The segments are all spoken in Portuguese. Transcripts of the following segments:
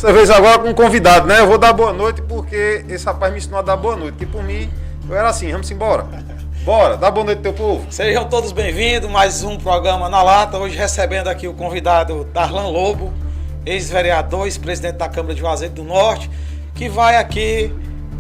Dessa vez agora com um convidado, né? Eu vou dar boa noite porque esse rapaz me ensinou a dar boa noite. Que por mim, eu era assim, vamos embora. Bora, dá boa noite teu povo. Sejam todos bem-vindos, mais um programa na lata. Hoje recebendo aqui o convidado Darlan Lobo, ex-vereador, ex-presidente da Câmara de Juazeiro do Norte, que vai aqui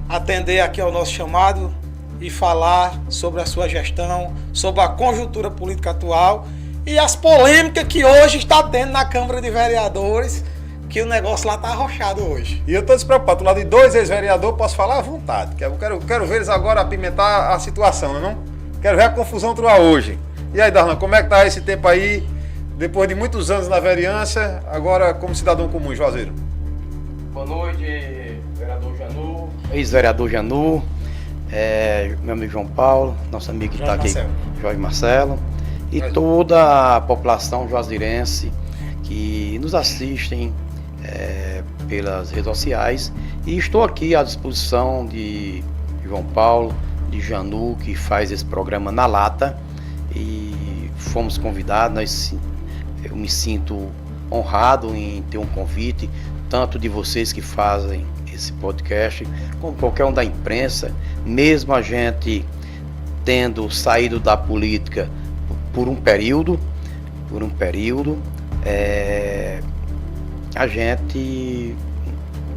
atender aqui ao nosso chamado e falar sobre a sua gestão, sobre a conjuntura política atual e as polêmicas que hoje está tendo na Câmara de Vereadores, que o negócio lá está arrochado hoje. E eu estou despreocupado, do lado de dois ex-vereadores, posso falar à vontade. Eu quero ver eles agora apimentar a situação, não? Quero ver a confusão troar hoje. E aí, Darlan, como é que tá esse tempo aí, depois de muitos anos na vereança, agora como cidadão comum em Juazeiro? Boa noite, vereador Janu, ex-vereador Janu, meu amigo João Paulo, nosso amigo que está aqui, Jorge Marcelo, e toda a população juazeirense que nos assistem pelas redes sociais. E estou aqui à disposição de João Paulo, de Janu, que faz esse programa na lata, e fomos convidados. Eu me sinto honrado em ter um convite, tanto de vocês que fazem esse podcast, como qualquer um da imprensa, mesmo a gente tendo saído da política por um período,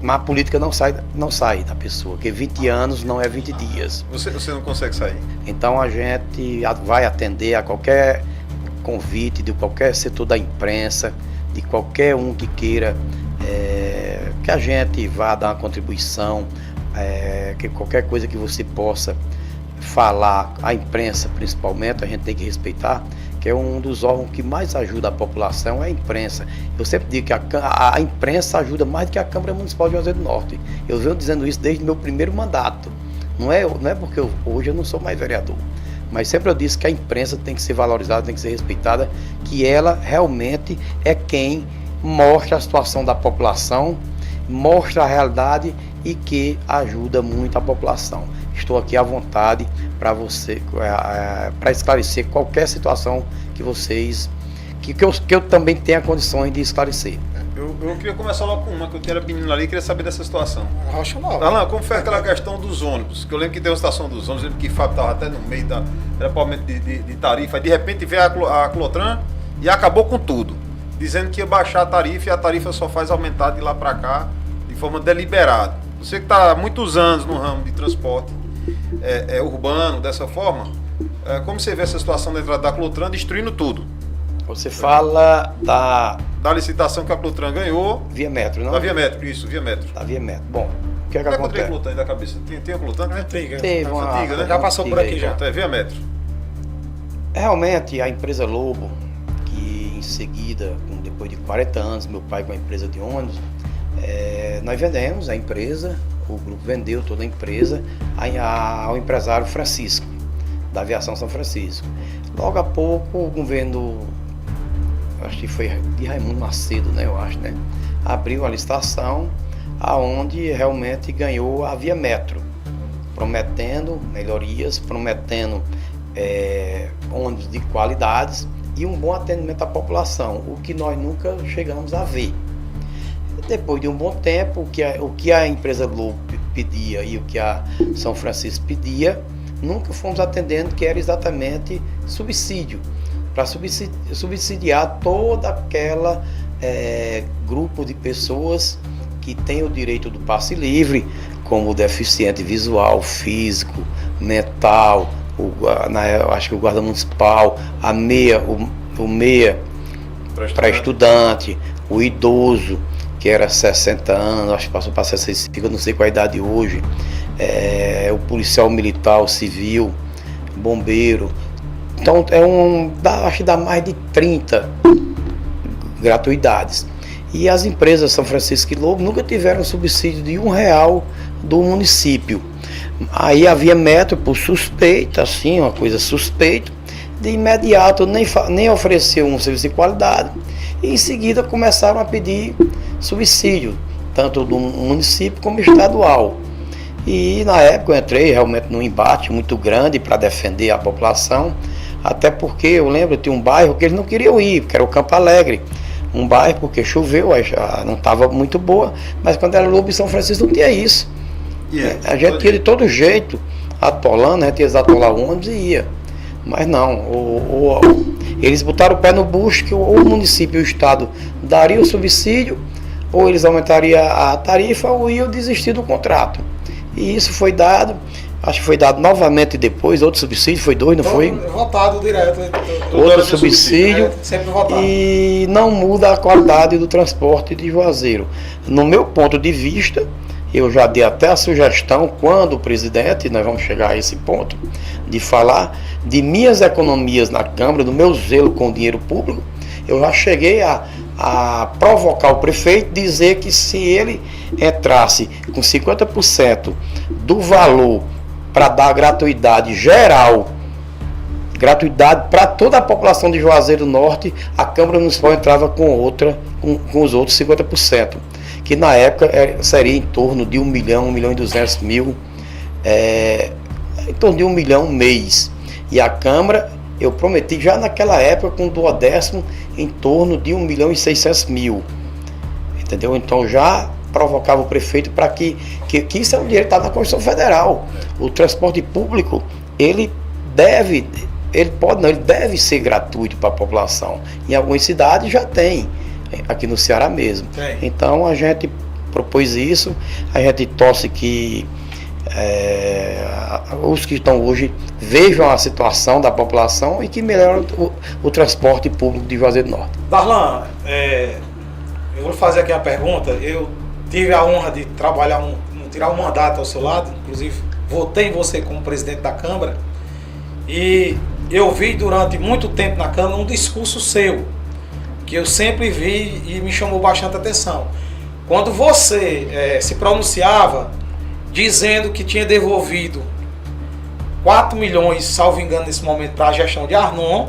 a política não sai da pessoa, porque 20 anos não é 20 dias. Você não consegue sair. Então a gente vai atender a qualquer convite de qualquer setor da imprensa, de qualquer um que queira que a gente vá dar uma contribuição, que qualquer coisa que você possa falar, a imprensa principalmente, a gente tem que respeitar, que é um dos órgãos que mais ajuda a população, é a imprensa. Eu sempre digo que a imprensa ajuda mais do que a Câmara Municipal de Juazeiro do Norte. Eu venho dizendo isso desde o meu primeiro mandato. Não é porque hoje eu não sou mais vereador, mas sempre eu disse que a imprensa tem que ser valorizada, tem que ser respeitada, que ela realmente é quem mostra a situação da população, mostra a realidade e que ajuda muito a população. Estou aqui à vontade para você, para esclarecer qualquer situação que vocês, que eu também tenha condições de esclarecer. Eu queria começar logo com uma, que eu era menino ali e queria saber dessa situação. Rocha Nova. Darlan, como foi aquela questão dos ônibus? Que eu lembro que tem uma estação dos ônibus, eu lembro que Fábio estava até no meio era para aumento de tarifa, de repente veio a Clotran e acabou com tudo, dizendo que ia baixar a tarifa e a tarifa só faz aumentar de lá para cá de forma deliberada. Você que está há muitos anos no ramo de transporte urbano, dessa forma, como você vê essa situação da entrada da Clotran destruindo tudo? Você fala da licitação que a Clotran ganhou. Via Metro, não? Da Via Metro, isso, Via Metro. Da Via Metro. Bom, o que é que acontece? acontece? Clotran aí da cabeça. Tem a Clotran? Antiga. Teve uma antiga, né? Já passou por aqui já. É Via Metro. Realmente, a empresa Lobo, que em seguida, depois de 40 anos, meu pai com a empresa de ônibus, nós vendemos a empresa, o grupo vendeu toda a empresa ao empresário Francisco, da Aviação São Francisco. Logo a pouco, o governo, acho que foi de Raimundo Macedo, né, eu acho, né, abriu a licitação, aonde realmente ganhou a Via Metro, prometendo melhorias, prometendo ônibus de qualidades e um bom atendimento à população, o que nós nunca chegamos a ver. Depois de um bom tempo, o que a empresa Lobo pedia e o que a São Francisco pedia, nunca fomos atendendo, que era exatamente subsídio, para subsidiar toda aquela grupo de pessoas que tem o direito do passe livre, como o deficiente visual, físico, mental, eu acho que o guarda municipal, a meia, o meia para estudante, o idoso, que era 60 anos, acho que passou para 65, eu não sei qual a idade hoje, o policial militar, o civil, bombeiro. Então acho que dá mais de 30 gratuidades. E as empresas São Francisco e Lobo nunca tiveram subsídio de R$1 do município. Aí havia Metro, por suspeita, assim, uma coisa suspeita, de imediato nem ofereceu um serviço de qualidade, e em seguida começaram a pedir subsídio, tanto do município como estadual. E na época eu entrei realmente num embate muito grande para defender a população, até porque eu lembro, tinha um bairro que eles não queriam ir, que era o Campo Alegre. um bairro, porque choveu, aí já não estava muito boa, mas quando era Lobo e São Francisco não tinha isso. A gente ia de todo jeito, atolando, a gente ia atolar o ônibus e ia. Mas não, eles botaram o pé no bucho que ou o município e o estado daria o subsídio, ou eles aumentariam a tarifa, ou iam desistir do contrato. E isso foi dado, acho que foi dado novamente depois, outro subsídio, foi 2, não foi? Votado direto. Outro subsídio, sempre votado. E não muda a qualidade do transporte de Juazeiro. No meu ponto de vista, eu já dei até a sugestão, quando o presidente, nós vamos chegar a esse ponto, de falar de minhas economias na Câmara, do meu zelo com o dinheiro público. Eu já cheguei a provocar o prefeito, dizer que se ele entrasse com 50% do valor para dar gratuidade geral, gratuidade para toda a população de Juazeiro do Norte, a Câmara Municipal entrava com os outros 50%, que na época seria em torno de 1 milhão, 1 milhão e 200 mil, em torno de 1 milhão mês. E a Câmara, eu prometi já naquela época, com o duodécimo, em torno de 1 milhão e 600 mil. Entendeu? Então já provocava o prefeito para que isso é um direito, está na Constituição Federal. O transporte público, ele deve ser gratuito para a população. Em algumas cidades já tem, aqui no Ceará mesmo. Então a gente propôs isso, a gente torce que os que estão hoje vejam a situação da população e que melhorem o transporte público de Juazeiro do Norte. Darlan, eu vou fazer aqui a pergunta. Eu tive a honra de trabalhar, tirar um mandato ao seu lado, inclusive votei em você como presidente da Câmara, e eu vi durante muito tempo na Câmara um discurso seu, que eu sempre vi e me chamou bastante atenção. Quando você se pronunciava dizendo que tinha devolvido 4 milhões, salvo engano, nesse momento, para a gestão de Arnon,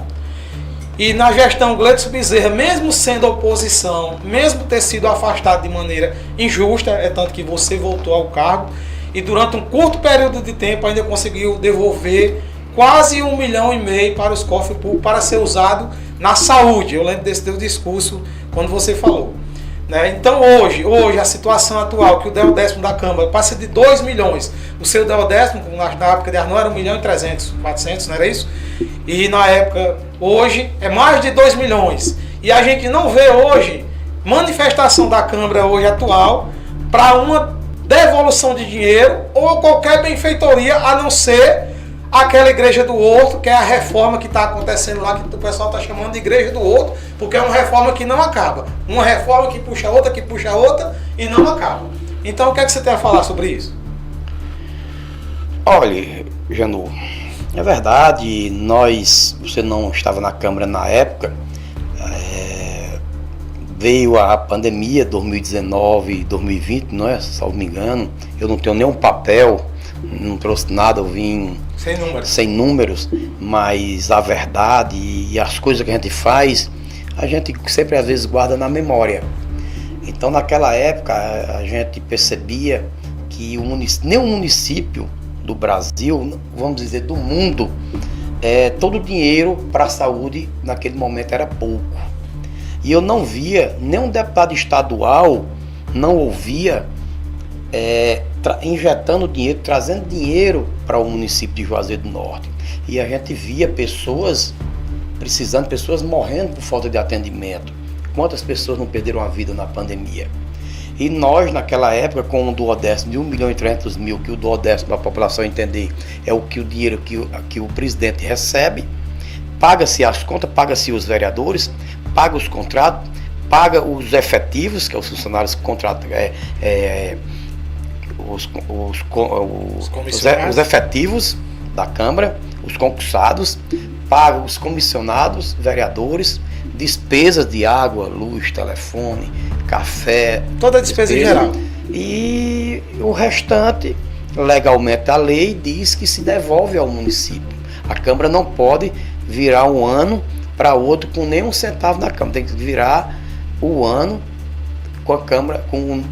e na gestão Gleidson Bezerra, mesmo sendo oposição, mesmo ter sido afastado de maneira injusta, é tanto que você voltou ao cargo, e durante um curto período de tempo ainda conseguiu devolver quase 1,5 milhão para os cofres públicos para ser usado na saúde. Eu lembro desse teu discurso quando você falou. Então hoje a situação atual, que o duodécimo da Câmara passa de 2 milhões, o seu duodécimo, na época de Arnon, era 1 milhão e 300, 400, não era isso? E na época, hoje, é mais de 2 milhões. E a gente não vê hoje manifestação da Câmara hoje atual para uma devolução de dinheiro ou qualquer benfeitoria, a não ser aquela Igreja do Horto, que é a reforma que está acontecendo lá, que o pessoal está chamando de Igreja do Horto, porque é uma reforma que não acaba. Uma reforma que puxa outra e não acaba. Então, o que é que você tem a falar sobre isso? Olha, Janu, é verdade, você não estava na Câmara na época, veio a pandemia 2019 e 2020, não é? Salvo me engano, eu não tenho nenhum papel, não trouxe nada, eu vim sem números, mas a verdade e as coisas que a gente faz, a gente sempre às vezes guarda na memória. Então naquela época a gente percebia que nenhum município do Brasil, vamos dizer do mundo, todo o dinheiro para a saúde naquele momento era pouco. E eu não via, nenhum deputado estadual não ouvia injetando dinheiro, trazendo dinheiro para o município de Juazeiro do Norte. E a gente via pessoas precisando, pessoas morrendo por falta de atendimento. Quantas pessoas não perderam a vida na pandemia? E nós, naquela época, com um duodécimo de 1 milhão e 300 mil, que o duodécimo, para a população entender, é o dinheiro que o presidente recebe, paga-se as contas, paga-se os vereadores, paga os contratos, paga os efetivos, que é os funcionários contratados, os efetivos da Câmara, os concursados, paga os comissionados, vereadores, despesas de água, luz, telefone, café, toda a despesa em geral. E o restante, legalmente a lei diz que se devolve ao município. A Câmara não pode virar um ano para outro com nenhum centavo na Câmara, tem que virar o ano com a Câmara, com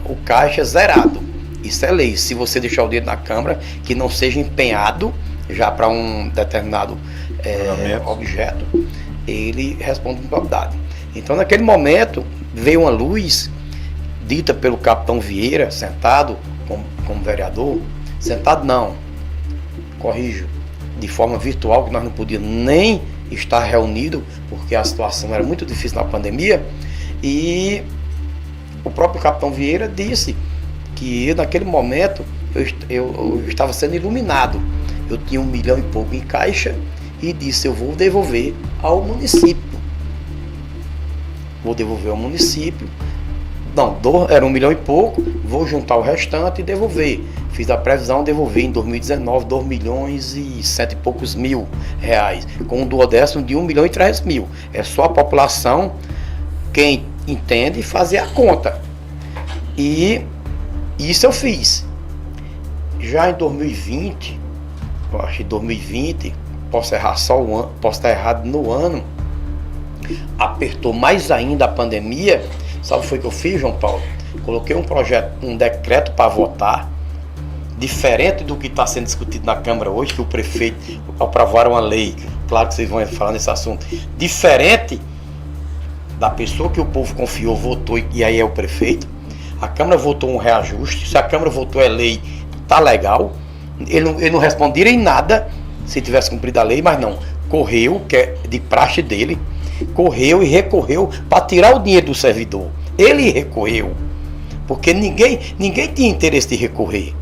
o caixa zerado. Isso é lei. Se você deixar o dinheiro na Câmara, que não seja empenhado já para um determinado objeto, ele responde com propriedade. Então, naquele momento, veio uma luz dita pelo capitão Vieira, sentado como vereador, sentado não, corrijo, de forma virtual, que nós não podíamos nem estar reunidos, porque a situação era muito difícil na pandemia, e o próprio capitão Vieira disse que eu, naquele momento, eu estava sendo iluminado. Eu tinha 1 milhão e pouco em caixa e disse, eu vou devolver ao município. Vou devolver ao município. Não, era 1 milhão e pouco, vou juntar o restante e devolver. Fiz a previsão, devolver em 2019 2 milhões e 7 e poucos mil reais, com um duodécimo de 1 milhão e 300 mil. É só a população, quem entende, fazer a conta. E isso eu fiz. Já em 2020, eu acho que 2020, posso errar só o ano, posso estar errado no ano, apertou mais ainda a pandemia. Sabe o que foi que eu fiz, João Paulo? Coloquei um projeto, um decreto para votar, diferente do que está sendo discutido na Câmara hoje, que o prefeito aprovaram uma lei, claro que vocês vão falar nesse assunto, diferente da pessoa que o povo confiou, votou, e aí é o prefeito. A Câmara votou um reajuste, se a Câmara votou é lei, tá legal, ele não responderia em nada se tivesse cumprido a lei, mas não, correu, que é de praxe dele, correu e recorreu para tirar o dinheiro do servidor. Ele recorreu, porque ninguém tinha interesse de recorrer.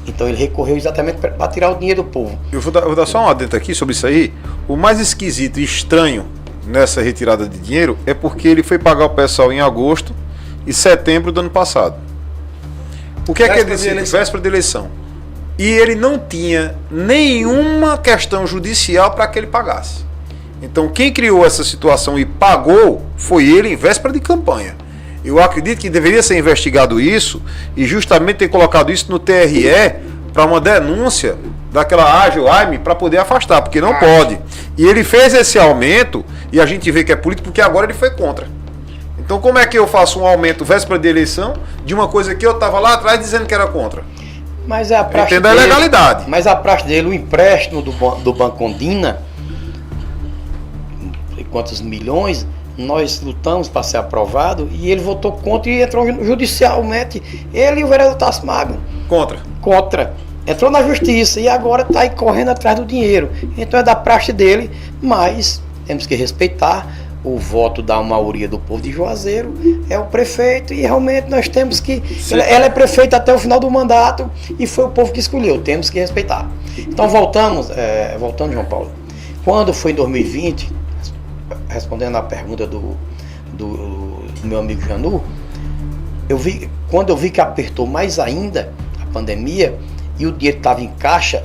Então ele recorreu exatamente para tirar o dinheiro do povo. Eu vou dar só um adendo aqui sobre isso aí. O mais esquisito e estranho nessa retirada de dinheiro é porque ele foi pagar o pessoal em agosto e setembro do ano passado. O que é que ele disse? Véspera de eleição. E ele não tinha nenhuma questão judicial para que ele pagasse. Então quem criou essa situação e pagou foi ele em véspera de campanha. Eu acredito que deveria ser investigado isso e justamente ter colocado isso no TRE para uma denúncia daquela AGEAIME para poder afastar, porque não pode. E ele fez esse aumento e a gente vê que é político porque agora ele foi contra. Então como é que eu faço um aumento véspera de eleição de uma coisa que eu estava lá atrás dizendo que era contra? Mas é a praxe dele, a legalidade. Mas a praxe dele, o empréstimo do Banco Ondina, quantos milhões, nós lutamos para ser aprovado e ele votou contra e entrou judicialmente, ele e o vereador Tasso Magno. Contra. Entrou na justiça e agora está aí correndo atrás do dinheiro. Então é da praxe dele, mas temos que respeitar o voto da maioria do povo de Juazeiro, é o prefeito e realmente nós temos que... Ela é prefeita até o final do mandato e foi o povo que escolheu, temos que respeitar. Então voltando, João Paulo, quando foi em 2020, respondendo à pergunta do meu amigo Janu, quando eu vi que apertou mais ainda a pandemia e o dinheiro estava em caixa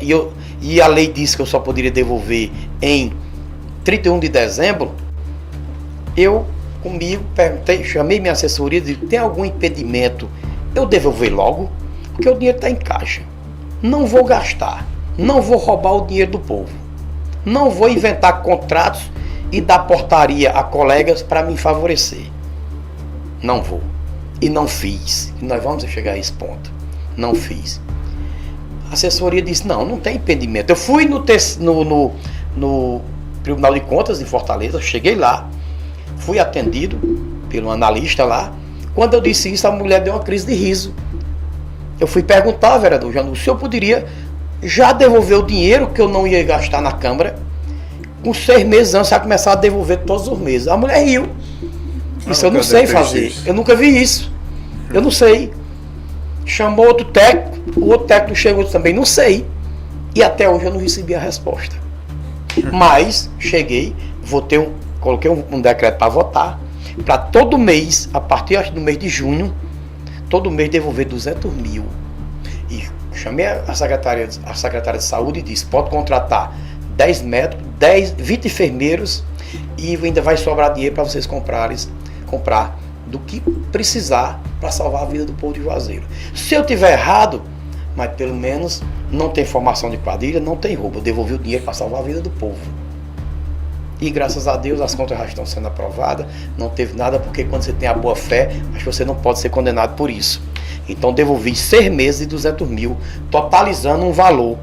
e a lei disse que eu só poderia devolver em 31 de dezembro, eu perguntei, chamei minha assessoria e disse, tem algum impedimento eu devolver logo? Porque o dinheiro está em caixa. Não vou gastar, não vou roubar o dinheiro do povo, não vou inventar contratos e dar portaria a colegas para me favorecer. Não vou. E não fiz. E nós vamos chegar a esse ponto. Não fiz. A assessoria disse, não tem impedimento. Eu fui no Tribunal de Contas em Fortaleza, cheguei lá, fui atendido pelo analista lá. Quando eu disse isso, a mulher deu uma crise de riso. Eu fui perguntar, vereador Janu, o senhor poderia já devolver o dinheiro que eu não ia gastar na Câmara? Com 6 meses antes, já começar a devolver todos os meses. A mulher riu. Isso eu não sei fazer. Eu nunca vi isso. Eu não sei. Chamou outro técnico, o outro técnico chegou também, não sei. E até hoje eu não recebi a resposta. Mas cheguei, coloquei um decreto para votar, para todo mês, a partir do mês de junho, todo mês devolver 200 mil. E chamei a secretária de saúde e disse, pode contratar 10 médicos, 20 enfermeiros e ainda vai sobrar dinheiro para vocês comprar do que precisar para salvar a vida do povo de Juazeiro. Se eu tiver errado, mas pelo menos não tem formação de quadrilha, não tem roubo. Eu devolvi o dinheiro para salvar a vida do povo. E graças a Deus as contas já estão sendo aprovadas, não teve nada, porque quando você tem a boa fé, acho que você não pode ser condenado por isso. Então devolvi 6 meses e 200 mil, totalizando um valor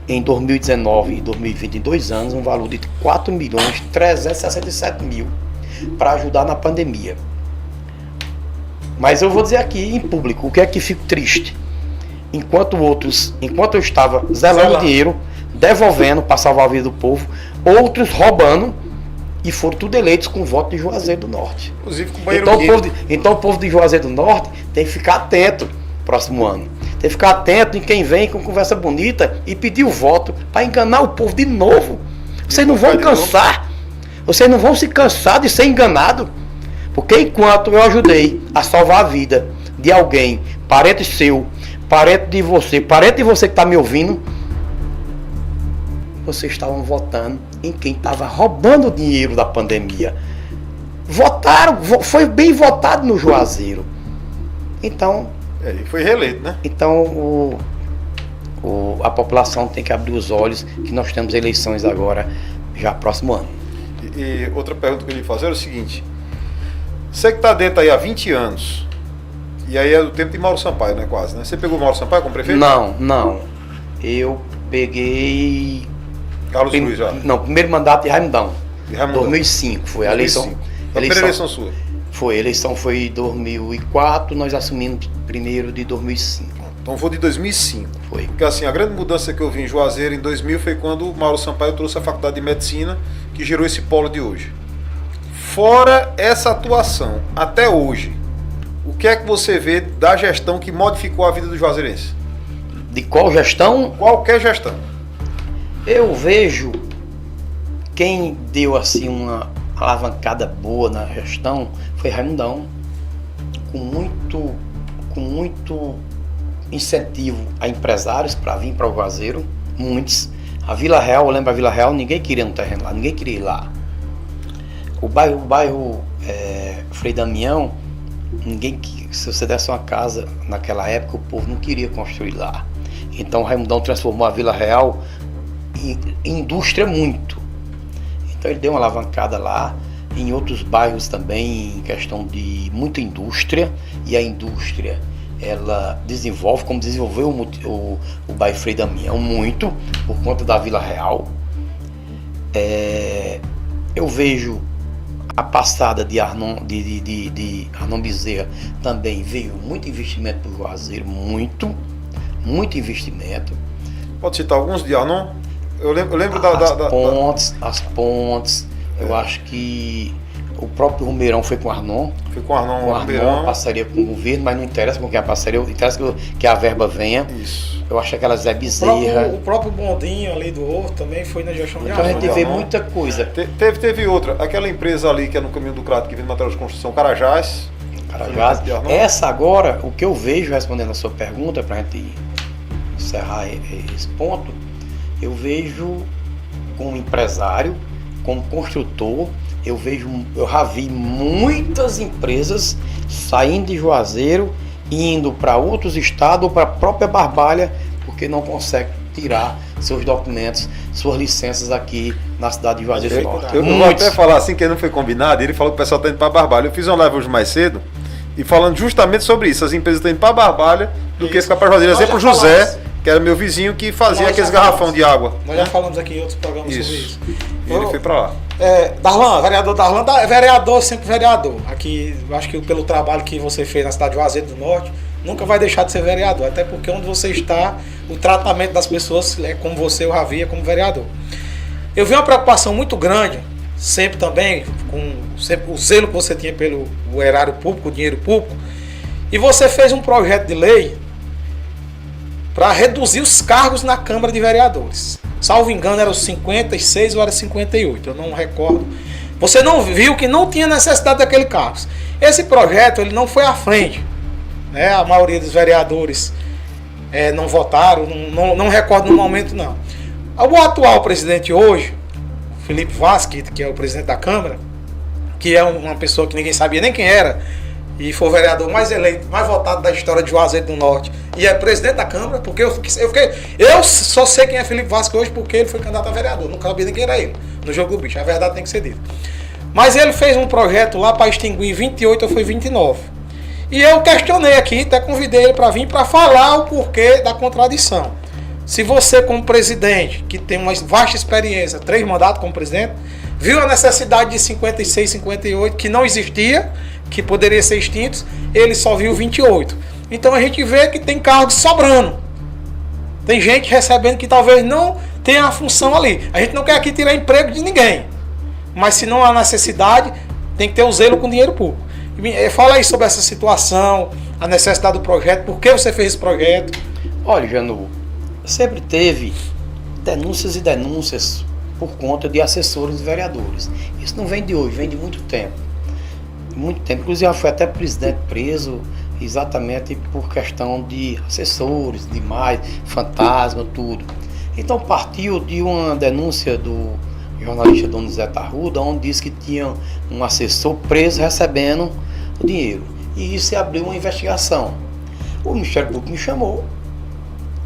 em 2019 e 2020, em 2 anos, um valor de 4.367.000. para ajudar na pandemia. Mas eu vou dizer aqui em público, o que é que fico triste? Enquanto eu estava zelando dinheiro, devolvendo para salvar a vida do povo, outros roubando e foram tudo eleitos com voto de Juazeiro do Norte. Inclusive com o banheiro Então o povo de Juazeiro do Norte tem que ficar atento próximo ano. Tem que ficar atento em quem vem com conversa bonita e pedir o voto para enganar o povo de novo. Vocês não vão cansar. Vocês não vão se cansar de ser enganado. Porque enquanto eu ajudei a salvar a vida de alguém, parente seu, parente de você que está me ouvindo, vocês estavam votando em quem estava roubando o dinheiro da pandemia. Votaram, foi bem votado no Juazeiro. Então... e foi reeleito, né? Então a população tem que abrir os olhos que nós temos eleições agora, já próximo ano. E outra pergunta que eu ia fazer é o seguinte: você que está dentro aí há 20 anos, e aí é do tempo de Mauro Sampaio, né, quase, né? Você pegou o Mauro Sampaio como prefeito? Não. Eu peguei... Carlos Luiz já? Não, primeiro mandato de Raimundão. 2005 foi a eleição. A primeira eleição sua? Foi, a eleição foi em 2004, nós assumimos primeiro de 2005. Então foi de 2005. Foi. Porque assim, a grande mudança que eu vi em Juazeiro em 2000 foi quando o Mauro Sampaio trouxe a Faculdade de Medicina, que gerou esse polo de hoje. Fora essa atuação, até hoje, o que é que você vê da gestão que modificou a vida do juazeirense? De qual gestão? Qualquer gestão. Eu vejo quem deu assim uma alavancada boa na gestão foi Raimundão, com muito incentivo a empresários para vir para o Juazeiro, muitos. A Vila Real, eu lembro a Vila Real, ninguém queria um terreno lá, ninguém queria ir lá. O bairro Frei Damião, se você desse uma casa naquela época, o povo não queria construir lá. Então Raimundão transformou a Vila Real em indústria muito. Então ele deu uma alavancada lá, em outros bairros também, em questão de muita indústria, e a indústria ela desenvolve, como desenvolveu o bairro Frei Damião, muito, por conta da Vila Real. Eu vejo a passada de Arnon Bezerra também veio muito investimento para o Juazeiro, muito investimento. Pode citar alguns de Arnon? Eu lembro As pontes. Eu acho que o próprio Romeirão foi com o Arnon. Foi com o Arnon, parceria com o governo, mas não interessa com quem é a parceria, interessa que a verba venha. Isso. Eu acho que aquela Zé Bezerra. O próprio bondinho ali do Horto também foi na gestão de Então Arnon. a gente vê muita coisa. Teve outra, aquela empresa ali que é no caminho do Crato, que vende material de construção, Carajás. Essa agora, o que eu vejo, respondendo a sua pergunta, para a gente encerrar esse ponto, eu vejo como empresário, como construtor, eu já vi muitas empresas saindo de Juazeiro e indo para outros estados ou para a própria Barbalha, porque não consegue tirar seus documentos, suas licenças aqui na cidade de Juazeiro do Norte. Eu vou até falar assim, que não foi combinado, ele falou que o pessoal está indo para Barbalha. Eu fiz uma live hoje mais cedo e falando justamente sobre isso, as empresas estão indo para Barbalha do que ficar para Juazeiro. Exemplo, José, que era meu vizinho, que fazia aqueles garrafão de água. Nós já falamos aqui em outros programas sobre isso. E ele foi para lá. Darlan, vereador Darlan, vereador, sempre vereador. Aqui, eu acho que pelo trabalho que você fez na cidade de Juazeiro do Norte, nunca vai deixar de ser vereador. Até porque onde você está, o tratamento das pessoas é como você, eu já via como vereador. Eu vi uma preocupação muito grande, sempre também, sempre o zelo que você tinha pelo erário público, o dinheiro público, e você fez um projeto de lei para reduzir os cargos na Câmara de Vereadores. Salvo engano, eram 56 ou era 58, eu não recordo. Você não viu que não tinha necessidade daquele cargo. Esse projeto ele não foi à frente. Né? A maioria dos vereadores não votaram, não recordo no momento não. O atual presidente hoje, Felipe Vasque, que é o presidente da Câmara, que é uma pessoa que ninguém sabia nem quem era, e foi o vereador mais eleito, mais votado da história de Juazeiro do Norte, e é presidente da Câmara, porque eu só sei quem é Felipe Vasque hoje porque ele foi candidato a vereador, não sabia nem quem era ele, no jogo do bicho, a verdade tem que ser dita. Mas ele fez um projeto lá para extinguir 28 ou foi 29. E eu questionei aqui, até convidei ele para vir para falar o porquê da contradição. Se você como presidente, que tem uma vasta experiência, 3 mandatos como presidente, viu a necessidade de 56, 58, que não existia, que poderia ser extintos, ele só viu 28. Então a gente vê que tem cargos sobrando. Tem gente recebendo que talvez não tenha a função ali. A gente não quer aqui tirar emprego de ninguém. Mas se não há necessidade, tem que ter o zelo com o dinheiro público. Fala aí sobre essa situação, a necessidade do projeto, por que você fez esse projeto? Olha, Janu, sempre teve denúncias e denúncias por conta de assessores e vereadores. Isso não vem de hoje, vem de muito tempo. Muito tempo. Inclusive, foi até presidente preso exatamente por questão de assessores, demais, fantasma, tudo. Então, partiu de uma denúncia do jornalista Dom Zé Tarruda, onde disse que tinha um assessor preso recebendo o dinheiro. E isso abriu uma investigação. O Ministério Público me chamou,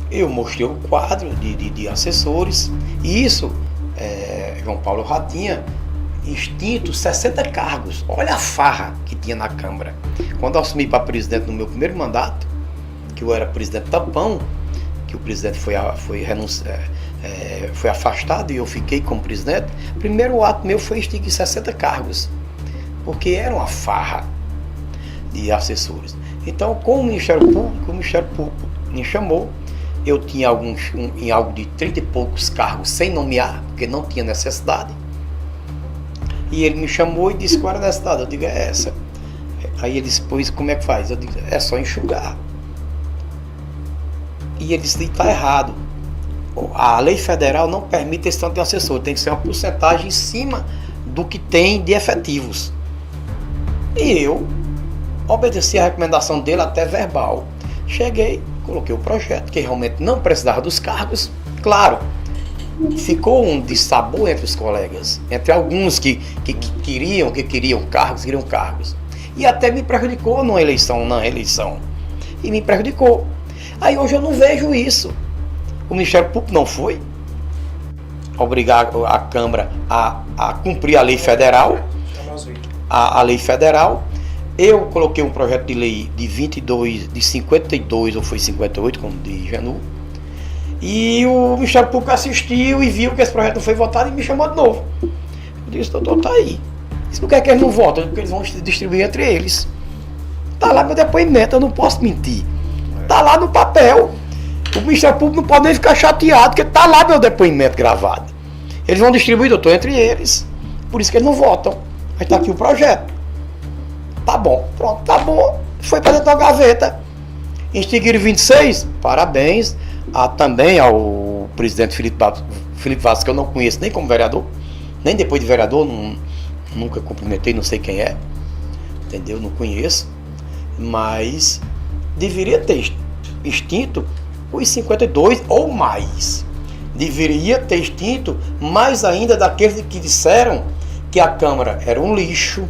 eu mostrei o quadro de assessores, e isso, João Paulo Ratinha, extinto 60 cargos. Olha a farra que tinha na Câmara. Quando eu assumi para presidente no meu primeiro mandato, que eu era presidente tampão, que o presidente foi afastado e eu fiquei como presidente, o primeiro ato meu foi extinguir 60 cargos, porque era uma farra de assessores. Então, com o Ministério Público me chamou, eu tinha em algo de 30 e poucos cargos sem nomear, porque não tinha necessidade. E ele me chamou e disse qual era a necessidade. Eu digo, é essa. Aí ele disse, pois como é que faz? Eu digo, é só enxugar. E ele disse, está errado. A lei federal não permite esse tanto de assessor, tem que ser uma porcentagem em cima do que tem de efetivos. E eu obedeci a recomendação dele até verbal. Cheguei, coloquei o projeto, que realmente não precisava dos cargos. Claro, ficou um dissabor entre os colegas, entre alguns que queriam cargos. E até me prejudicou na eleição. E me prejudicou. Aí hoje eu não vejo isso. O Ministério Público não foi obrigar a Câmara a cumprir a lei federal. A lei federal. Eu coloquei um projeto de lei de 52, ou foi 58, como de Janu. E o Ministério Público assistiu e viu que esse projeto não foi votado e me chamou de novo. Eu disse, doutor, tá aí. Isso não quer que eles não votem, porque eles vão distribuir entre eles. Tá lá meu depoimento, eu não posso mentir. Tá lá no papel. O Ministério Público não pode nem ficar chateado, porque tá lá meu depoimento gravado. Eles vão distribuir, doutor, entre eles. Por isso que eles não votam. Mas tá aqui o projeto. Tá bom, pronto, tá bom. Foi para dentro da gaveta. Extinguiram 26, parabéns. Também ao presidente Felipe Vasco, que eu não conheço nem como vereador, nem depois de vereador, nunca cumprimentei, não sei quem é. Entendeu? Não conheço. Mas deveria ter extinto os 52 ou mais. Deveria ter extinto mais ainda daqueles que disseram que a Câmara era um lixo,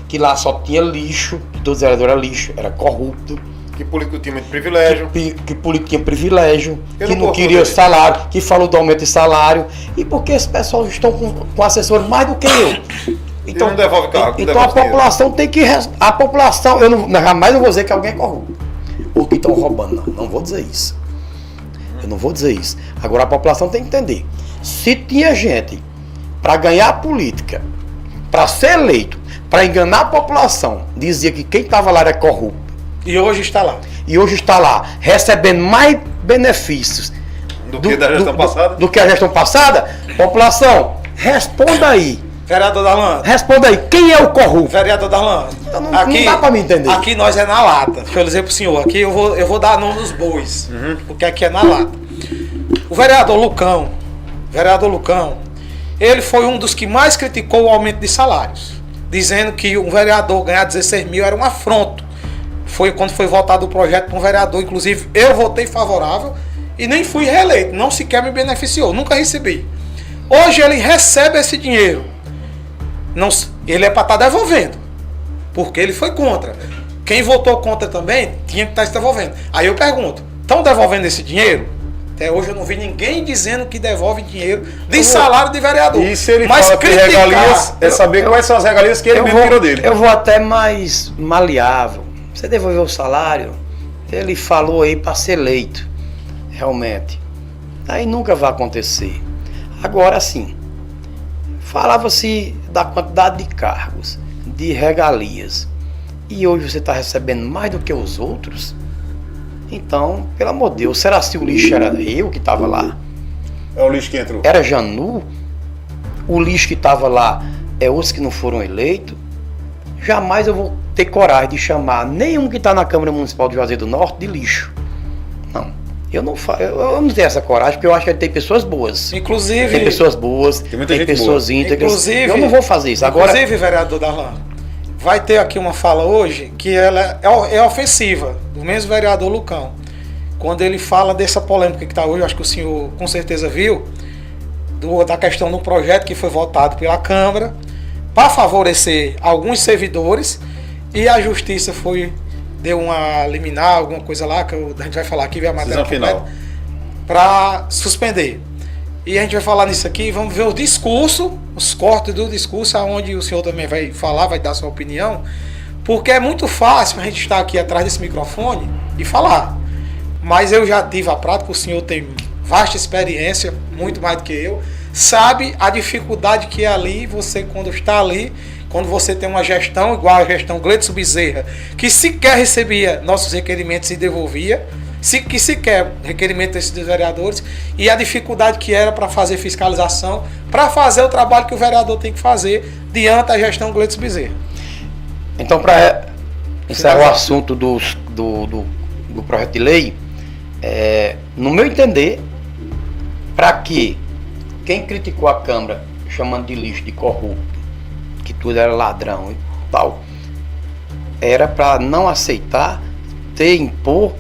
que lá só tinha lixo, que todos os vereadores eram lixo, era corrupto. Que político tinha muito privilégio. Que político tinha privilégio, que não queria salário, que falou do aumento de salário. E porque esse pessoal estão com assessores mais do que eu. Então, não devolve cargo. Então a população tem que... A população... Jamais eu vou dizer que alguém é corrupto. Ou que estão roubando. Não vou dizer isso. Eu não vou dizer isso. Agora a população tem que entender. Se tinha gente para ganhar a política, para ser eleito, para enganar a população, dizia que quem estava lá era corrupto. E hoje está lá. E hoje está lá, recebendo mais benefícios do que da gestão passada. Do que a gestão passada. População, responda aí. Vereador Darlan. Responda aí, quem é o corrupto? Vereador Darlan. Não dá para me entender. Aqui nós é na lata. Deixa eu dizer pro senhor, aqui eu vou dar nome dos bois. Porque aqui é na lata. O vereador Lucão, ele foi um dos que mais criticou o aumento de salários. Dizendo que um vereador ganhar 16 mil era um afronto. Foi quando foi votado o projeto para um vereador, inclusive eu votei favorável e nem fui reeleito, não sequer me beneficiou, nunca recebi. Hoje ele recebe esse dinheiro, ele é para estar devolvendo, porque ele foi contra. Quem votou contra também tinha que estar se devolvendo. Aí eu pergunto, estão devolvendo esse dinheiro? Até hoje eu não vi ninguém dizendo que devolve dinheiro de salário de vereador. E se ele mas fala que regalias, é saber quais são as regalias que ele mesmo tirou dele. Eu vou até mais maleável. Você devolveu o salário? Ele falou aí para ser eleito, realmente. Aí nunca vai acontecer. Agora sim, falava-se da quantidade de cargos, de regalias, e hoje você está recebendo mais do que os outros. Então, pelo amor de Deus, será que o lixo era eu que estava lá? É o lixo que entrou. Era Janu? O lixo que estava lá é os que não foram eleitos? Jamais eu vou ter coragem de chamar nenhum que está na Câmara Municipal de Juazeiro do Norte de lixo. Não. Eu não tenho essa coragem, porque eu acho que tem pessoas boas. Inclusive... Tem pessoas boas, tem pessoas íntegras. Inclusive, eu não vou fazer isso. Agora, inclusive, vereador Darlan, vai ter aqui uma fala hoje que ela é ofensiva, do mesmo vereador Lucão. Quando ele fala dessa polêmica que está hoje, eu acho que o senhor com certeza viu, da questão do projeto que foi votado pela Câmara para favorecer alguns servidores, e a Justiça deu uma liminar, alguma coisa lá, que a gente vai falar aqui, ver a matéria completa, para suspender. E a gente vai falar nisso aqui, vamos ver o discurso, os cortes do discurso, onde o senhor também vai falar, vai dar sua opinião, porque é muito fácil a gente estar aqui atrás desse microfone e falar. Mas eu já tive a prática, o senhor tem vasta experiência, muito mais do que eu, sabe a dificuldade que é ali, você quando está ali, quando você tem uma gestão igual a gestão Gleidson Bezerra, que sequer recebia nossos requerimentos e devolvia, que sequer requerimento desses vereadores, e a dificuldade que era para fazer fiscalização, para fazer o trabalho que o vereador tem que fazer diante da gestão Gleidson Bezerra. Então, para encerrar o assunto do projeto de lei, no meu entender, para que quem criticou a Câmara chamando de lixo, de corrupto, que tudo era ladrão e tal, era para não aceitar, impor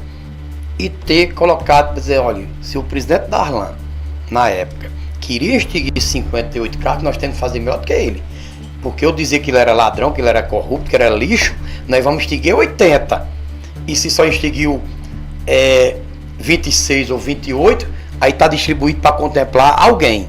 e ter colocado, dizer, olha, se o presidente Darlan, na época, queria extinguir 58 cargos, nós temos que fazer melhor do que ele. Porque eu dizia que ele era ladrão, que ele era corrupto, que ele era lixo, nós vamos extinguir 80. E se só extinguiu 26 ou 28, aí está distribuído para contemplar alguém.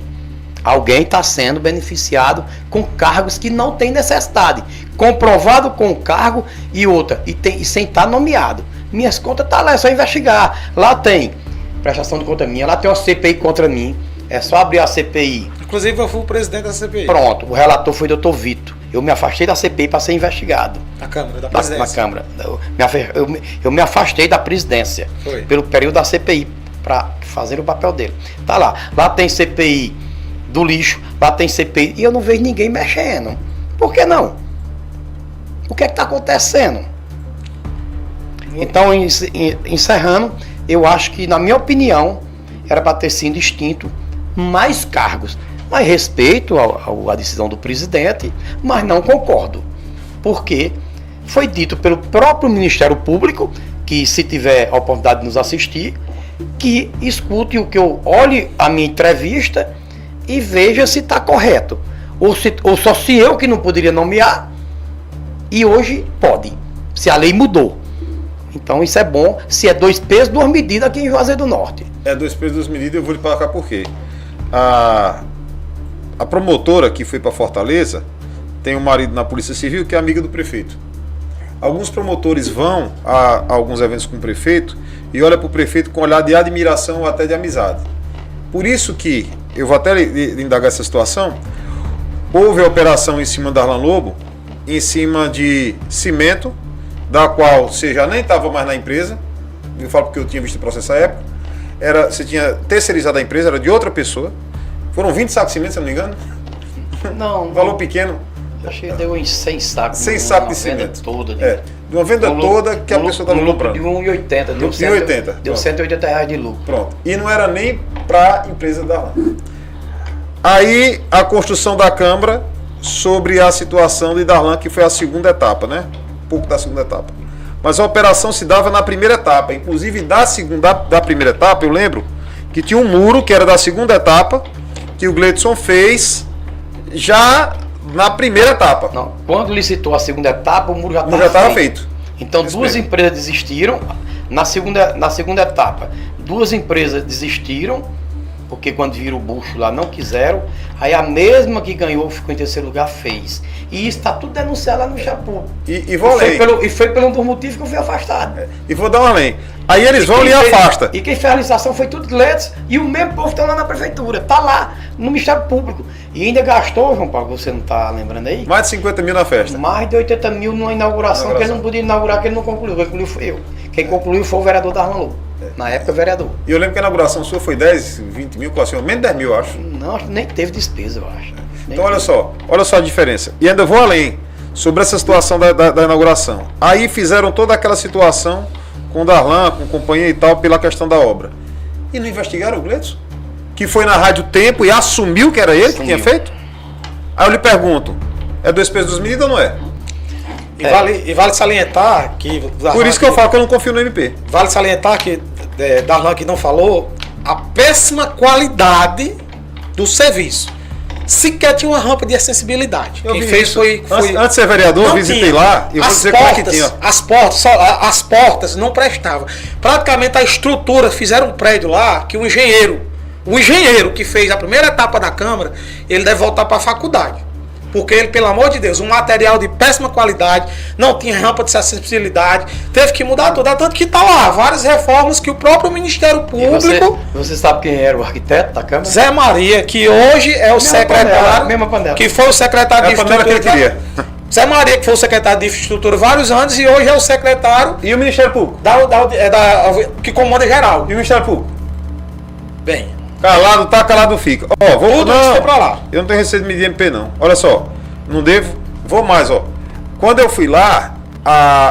Alguém está sendo beneficiado com cargos que não tem necessidade. Comprovado com o cargo e outra. E sem estar nomeado. Minhas contas estão lá, é só investigar. Lá tem prestação de conta minha, lá tem uma CPI contra mim. É só abrir a CPI. Inclusive eu fui o presidente da CPI. Pronto, o relator foi o Dr. Vitor. Eu me afastei da CPI para ser investigado. Na Câmara, da presidência. Na Câmara. Eu me afastei da presidência. Foi. Pelo período da CPI, para fazer o papel dele. Tá lá. Lá tem CPI do lixo, lá tem CPI, e eu não vejo ninguém mexendo. Por que não? O que é que está acontecendo? Então, encerrando, eu acho que, na minha opinião, era para ter sido extinto mais cargos. Mas respeito a decisão do presidente, mas não concordo. Porque foi dito pelo próprio Ministério Público, que se tiver a oportunidade de nos assistir, que escute o que eu olhe a minha entrevista e veja se está correto. Ou só se eu que não poderia nomear, e hoje pode, se a lei mudou. Então isso é bom, se é 2 pesos, 2 medidas aqui em Juazeiro do Norte. É 2 pesos, 2 medidas, eu vou lhe explicar por quê. A promotora que foi para Fortaleza tem um marido na Polícia Civil que é amiga do prefeito. Alguns promotores vão a alguns eventos com o prefeito e olham para o prefeito com um olhar de admiração ou até de amizade. Por isso que, eu vou até lhe indagar essa situação, houve a operação em cima da Darlan Lobo, em cima de cimento, da qual você já nem estava mais na empresa, eu falo porque eu tinha visto o processo à época, você tinha terceirizado a empresa, era de outra pessoa, foram 20 sacos de cimento, se não me engano? Não. Valor pequeno. Eu achei que deu uns 100 sacos. 100 sacos de cimento. Toda, de uma venda toda que a pessoa estava comprando. De 1,80. Deu 180. Deu R$180 de lucro. Pronto. E não era nem para a empresa da Darlan. Aí a construção da Câmara sobre a situação de Darlan, que foi a segunda etapa, né? Um pouco da segunda etapa. Mas a operação se dava na primeira etapa. Inclusive da primeira etapa, eu lembro que tinha um muro que era da segunda etapa, que o Gleidson fez já na primeira etapa. Não, quando licitou a segunda etapa, o muro já estava feito. Então duas empresas desistiram na segunda etapa. 2 empresas desistiram, porque quando viram o bucho lá não quiseram. Aí a mesma que ganhou, ficou em terceiro lugar, fez. E isso está tudo denunciado lá no Chapu. E vou além. E foi pelo um dos motivos que eu fui afastado. E vou dar um além. Aí eles vão e afastam. E quem fez a licitação foi tudo Gleidson, e o mesmo povo está lá na prefeitura. Está lá. no Ministério Público. E ainda gastou, João Paulo, você não está lembrando aí? Mais de 50 mil na festa. Mais de 80 mil numa inauguração que ele não podia inaugurar, que ele não concluiu. Quem concluiu foi eu. Quem concluiu foi o vereador Darlan Lobo. Na época, vereador. E eu lembro que a inauguração sua foi 10, 20 mil, quase menos 10 mil, eu acho. Não, nem teve despesa, eu acho. Então olha só a diferença. E ainda vou além sobre essa situação da inauguração. Aí fizeram toda aquela situação com o Darlan, com companhia e tal, pela questão da obra. E não investigaram o Gleidson? Que foi na Rádio Tempo e assumiu que era ele que tinha feito? Aí eu lhe pergunto, é dois pesos duas medidas ou não é? E vale salientar que... Por isso que eu falo que eu não confio no MP. Vale salientar que, Darlan que não falou, a péssima qualidade do serviço. Sequer tinha uma rampa de acessibilidade. Eu Quem vi fez isso. foi... Antes de ser vereador, eu visitei lá e eu vou dizer como é que tinha. As portas não prestavam. Praticamente a estrutura, fizeram um prédio lá que o engenheiro que fez a primeira etapa da Câmara, ele deve voltar para a faculdade. Porque ele, pelo amor de Deus, um material de péssima qualidade, não tinha rampa de acessibilidade, teve que mudar tudo. Tanto que está lá, várias reformas que o próprio Ministério Público... Você sabe quem era o arquiteto da Câmara? Zé Maria, que hoje é o secretário... Mesma panela. Que foi o secretário de infraestrutura. Que ele queria. Zé Maria, que foi o secretário de infraestrutura vários anos e hoje é o secretário... E o Ministério Público? Que comanda geral. E o Ministério Público? Bem... Calado tá, calado fica. Ó, Tudo isso foi pra lá. Eu não tenho receita de medir MP não. Olha só, não devo, vou mais, ó. Quando eu fui lá,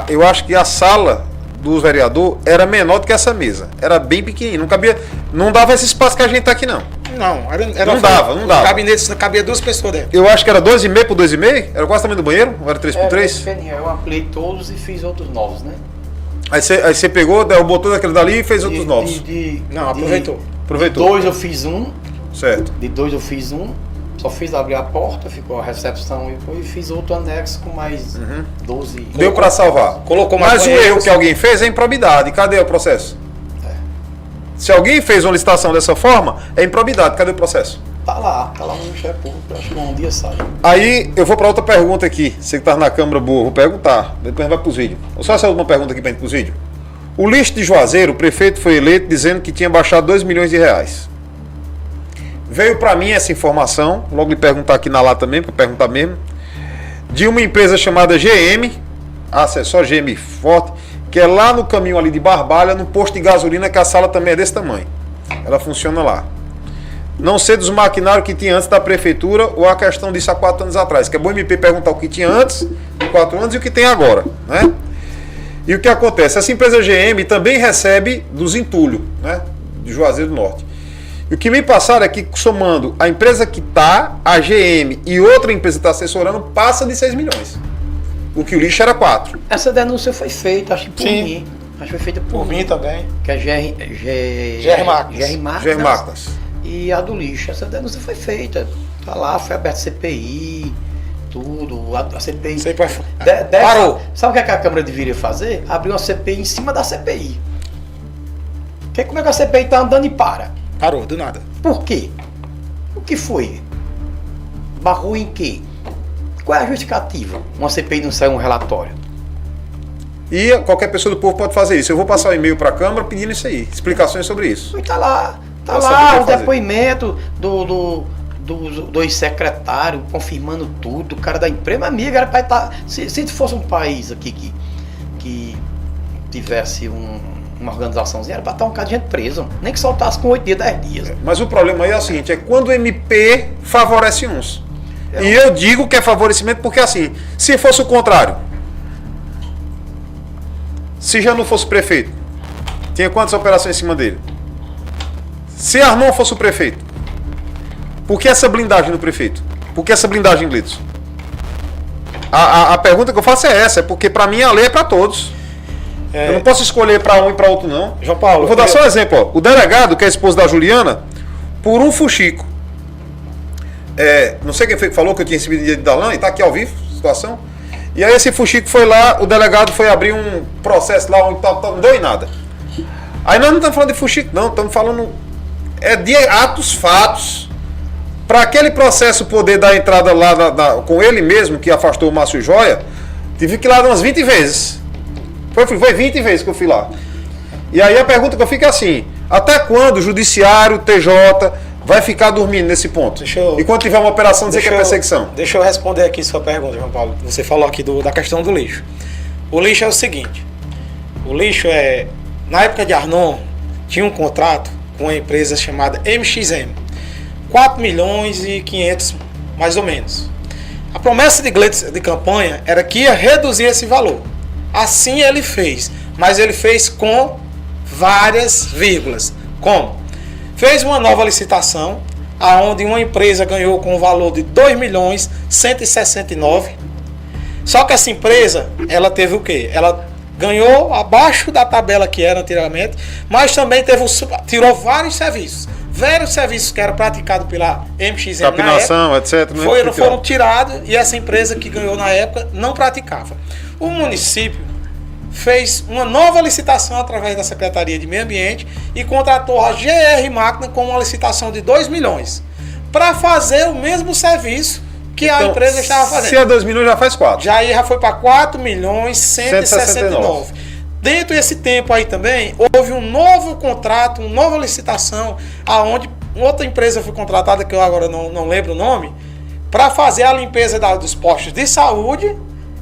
eu acho que a sala do vereador era menor do que essa mesa. Era bem pequenininha, não cabia, não dava esse espaço que a gente tá aqui não. Não Não dava. O gabinete cabia 2 pessoas dentro. Eu acho que era 2,5 por 2,5, era quase o tamanho do banheiro, ou era 3 por 3? Eu ampliei todos e fiz outros novos, né? Aí você pegou, derrubou todo aquele dali e fez outros novos. Não, aproveitou. Aproveitou. De 2 eu fiz um. Certo. De 2 eu fiz um. Só fiz abrir a porta, ficou a recepção e depois fiz outro anexo com mais 12. Deu para salvar. Colocou mais mais o erro que alguém fez é improbidade. Cadê o processo? Se alguém fez uma licitação dessa forma, é improbidade. Cadê o processo? Tá lá no Ministério Público. Acho que um dia sai. Aí eu vou para outra pergunta aqui. Você que está na Câmara boa, vou perguntar. Depois a gente vai para os vídeos. Só essa última pergunta aqui para a gente para os vídeos. O lixo de Juazeiro, o prefeito foi eleito dizendo que tinha baixado 2 milhões de reais. Veio para mim essa informação, logo lhe perguntar aqui na lata mesmo, para perguntar mesmo, de uma empresa chamada GM, só GM Forte, que é lá no caminho ali de Barbalha, no posto de gasolina, que a sala também é desse tamanho. Ela funciona lá. Não sei dos maquinários que tinha antes da prefeitura ou a questão disso há 4 anos atrás, que é bom o MP perguntar o que tinha antes de 4 anos e o que tem agora, né? E o que acontece? Essa empresa GM também recebe dos entulhos, né, de Juazeiro do Norte. E o que me passaram é que, somando a empresa que está, a GM e outra empresa que está assessorando, passa de 6 milhões. O que o lixo era 4. Essa denúncia foi feita, acho que por mim. Acho que foi feita por mim também. Que é GR Máquinas. E a do lixo. Essa denúncia foi feita. Tá lá, foi aberta CPI. Tudo, a CPI. Parou. Sabe o que a Câmara deveria fazer? Abrir uma CPI em cima da CPI. Porque como é que a CPI tá andando e para? Parou, do nada. Por quê? O que foi? Barrou em quê? Qual é a justificativa? Uma CPI não sai um relatório. E qualquer pessoa do povo pode fazer isso. Eu vou passar um e-mail para a Câmara pedindo isso aí, explicações sobre isso. E tá lá o depoimento do ex-secretário confirmando tudo, o cara da empresa, amiga, era para estar. Se fosse um país aqui que tivesse uma organizaçãozinha, era para estar um cara de gente preso, nem que soltasse com 8 dias, 10 dias. Mas o problema aí é o seguinte, é quando o MP favorece uns. E eu digo que é favorecimento porque assim, se fosse o contrário, se já não fosse o prefeito, tinha quantas operações em cima dele? Se Armon fosse o prefeito, por que essa blindagem no prefeito? Por que essa blindagem, Gleidson? A pergunta que eu faço é essa, é porque para mim a lei é para todos. Eu não posso escolher para um e para outro não. João Paulo, eu vou dar só um exemplo. Ó. O delegado, que é esposo da Juliana, por um fuxico. Não sei quem foi que falou que eu tinha recebido dinheiro de Darlan, e está aqui ao vivo a situação. E aí esse fuxico foi lá, o delegado foi abrir um processo lá, onde não deu em nada. Aí nós não estamos falando de fuxico não, estamos falando de atos, fatos. Para aquele processo poder dar entrada lá com ele mesmo, que afastou o Márcio Joia, tive que ir lá umas 20 vezes. Foi 20 vezes que eu fui lá. E aí a pergunta que eu fico é assim, até quando o Judiciário, TJ, vai ficar dormindo nesse ponto? Deixa eu- E quando tiver uma operação, dizer que é perseguição? Deixa eu responder aqui sua pergunta, João Paulo. Você falou aqui da questão do lixo. O lixo é o seguinte. O lixo é... Na época de Arnon, tinha um contrato com uma empresa chamada MXM. 4 milhões e 500, mais ou menos. A promessa de Gleitson de campanha era que ia reduzir esse valor. Assim ele fez. Mas ele fez com várias vírgulas. Como? Fez uma nova licitação, aonde uma empresa ganhou com o valor de 2.169.000. Só que essa empresa, ela teve o quê? Ela ganhou abaixo da tabela que era anteriormente, mas também tirou vários serviços. Vários serviços que eram praticados pela MXM na época, Capinação, etc. foram tirados e essa empresa que ganhou na época não praticava. O município fez uma nova licitação através da Secretaria de Meio Ambiente e contratou a GR Máquina com uma licitação de 2 milhões para fazer o mesmo serviço que a empresa estava fazendo. Se é 2 milhões, já faz 4. Já foi para 4.169.000. Dentro desse tempo aí também, houve um novo contrato, uma nova licitação, aonde outra empresa foi contratada, que eu agora não lembro o nome, para fazer a limpeza dos postos de saúde,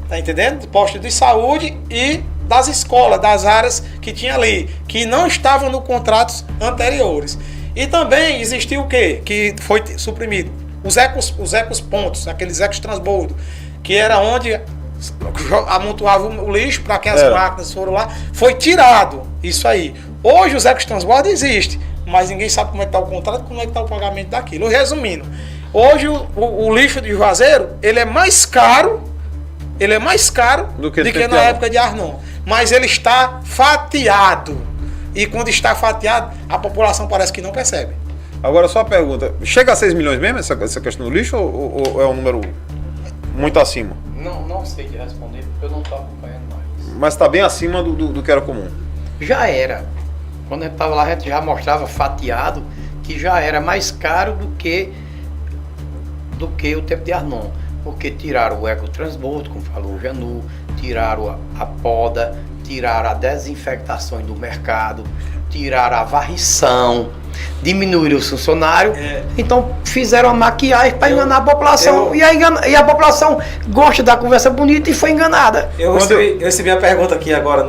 tá entendendo? Postos de saúde e das escolas, das áreas que tinha ali, que não estavam no contratos anteriores. E também existiu o quê? Que foi suprimido? Os ecos pontos, aqueles ecos transbordo, que era onde amontoava o lixo para que as máquinas foram lá, foi tirado isso aí. Hoje os ecos transbordo existem, mas ninguém sabe como é que está o contrato, como é que está o pagamento daquilo. Resumindo, hoje o lixo de Juazeiro, ele é mais caro do que na época de Arnon, mas ele está fatiado. E quando está fatiado, a população parece que não percebe. Agora só uma pergunta, chega a 6 milhões mesmo essa questão do lixo ou é um número muito acima? Não sei te responder porque eu não estou acompanhando mais. Mas está bem acima do que era comum. Já era. Quando a gente estava lá, a gente já mostrava fatiado que já era mais caro do que o tempo de Arnon. Porque tiraram o ecotransbordo, como falou o Janu, tiraram a poda, tiraram a desinfectação do mercado, tiraram a varrição, diminuíram os funcionários. Então fizeram a maquiagem para enganar a população. E a população gosta da conversa bonita e foi enganada. Eu recebi a pergunta aqui agora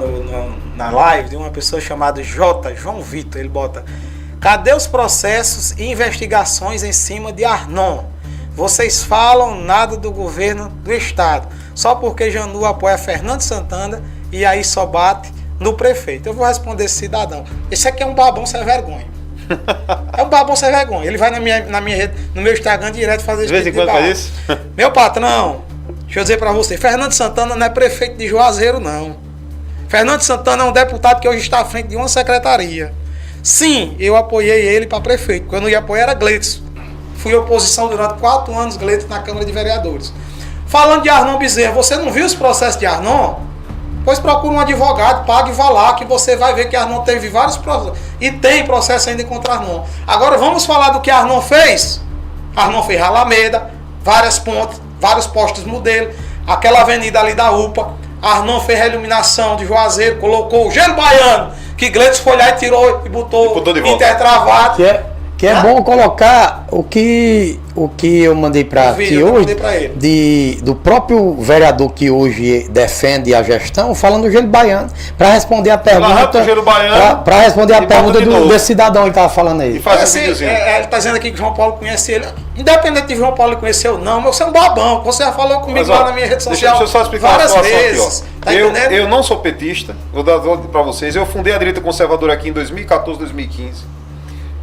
na live de uma pessoa chamada João Vitor. Ele bota: cadê os processos e investigações em cima de Arnon? Vocês falam nada do governo do estado, só porque Janu apoia Fernando Santana e aí só bate no prefeito. Eu vou responder esse cidadão. Esse aqui é um babão sem vergonha. É um babão sem vergonha. Ele vai na minha rede, no meu Instagram direto fazer De vez em quando faz isso? Meu patrão, deixa eu dizer pra você, Fernando Santana não é prefeito de Juazeiro, não. Fernando Santana é um deputado que hoje está à frente de uma secretaria. Sim, eu apoiei ele para prefeito. Quando eu ia apoiar era Gleitson. Fui oposição durante 4 anos, Gleitson, na Câmara de Vereadores. Falando de Arnon Bezerra, você não viu os processos de Arnon? Pois procura um advogado, pague e vá lá, que você vai ver que Arnon teve vários processos. E tem processo ainda contra Arnon. Agora vamos falar do que Arnon fez? Arnon fez Alameda, várias pontes, vários postos modelo, aquela avenida ali da UPA. Arnon fez a iluminação de Juazeiro, colocou o gelo baiano, que Gleitson foi lá e tirou e botou intertravado. Que é bom colocar o que eu mandei para ti hoje, do próprio vereador que hoje defende a gestão, falando do gelo baiano, para responder a pergunta. Para responder a pergunta desse cidadão que estava falando aí. E faz ele está dizendo aqui que João Paulo conhece ele. Independente de João Paulo conhecer ou não, você é um babão. Você já falou comigo lá na minha rede social. Deixa eu só explicar várias vezes. Aqui, eu não sou petista, vou dar para vocês. Eu fundei a direita conservadora aqui em 2014, 2015.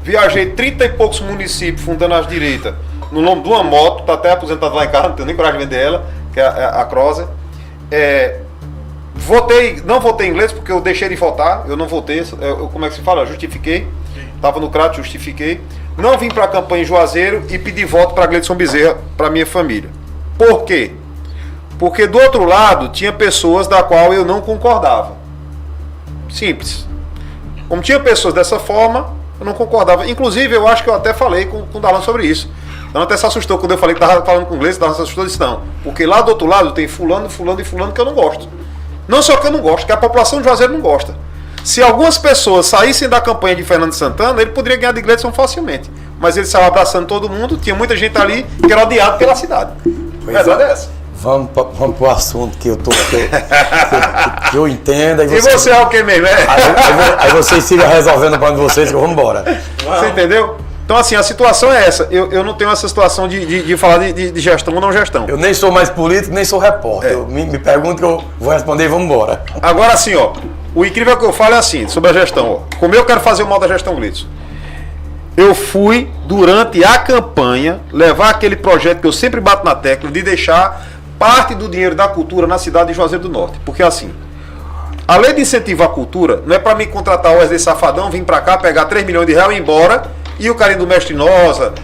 Viajei 30 e poucos municípios fundando as direitas no nome de uma moto, tá até aposentada lá em casa, não tenho nem coragem de vender ela, que é a Crozer. Não votei em inglês porque eu deixei de votar, eu não votei, como é que se fala? Eu justifiquei, estava no CRAT, justifiquei. Não vim para a campanha em Juazeiro e pedi voto para Gleitson Bezerra, para minha família. Por quê? Porque do outro lado tinha pessoas da qual eu não concordava. Simples. Como tinha pessoas dessa forma, eu não concordava. Inclusive, eu acho que eu até falei com o Darlan sobre isso. Darlan até se assustou quando eu falei que estava falando com o inglês. Darlan se assustou e disse: não, porque lá do outro lado tem fulano que eu não gosto. Não só que eu não gosto, que a população de Juazeiro não gosta. Se algumas pessoas saíssem da campanha de Fernando Santana, ele poderia ganhar de Gleitson facilmente. mas ele saiu abraçando todo mundo, tinha muita gente ali que era odiado pela cidade. Verdade é essa. Vamos pro assunto que eu tô que eu entendo. E você é o que mesmo? Aí vocês sigam resolvendo para vocês que eu vou embora. Você entendeu? Então, assim, a situação é essa. Eu não tenho essa situação de falar de gestão ou não gestão. Eu nem sou mais político, nem sou repórter. Me pergunta que eu vou responder e vamos embora. Agora, assim, ó, o incrível que eu falo é assim, sobre a gestão. Ó, como eu quero fazer o mal da gestão, Gleidson? Eu fui, durante a campanha, levar aquele projeto que eu sempre bato na tecla, de deixar parte do dinheiro da cultura na cidade de Juazeiro do Norte. Porque, assim, a lei de incentivo à cultura não é para mim contratar o Wesley Safadão, vir para cá, pegar 3 milhões de reais e ir embora, e o carinho do Mestre Nosa,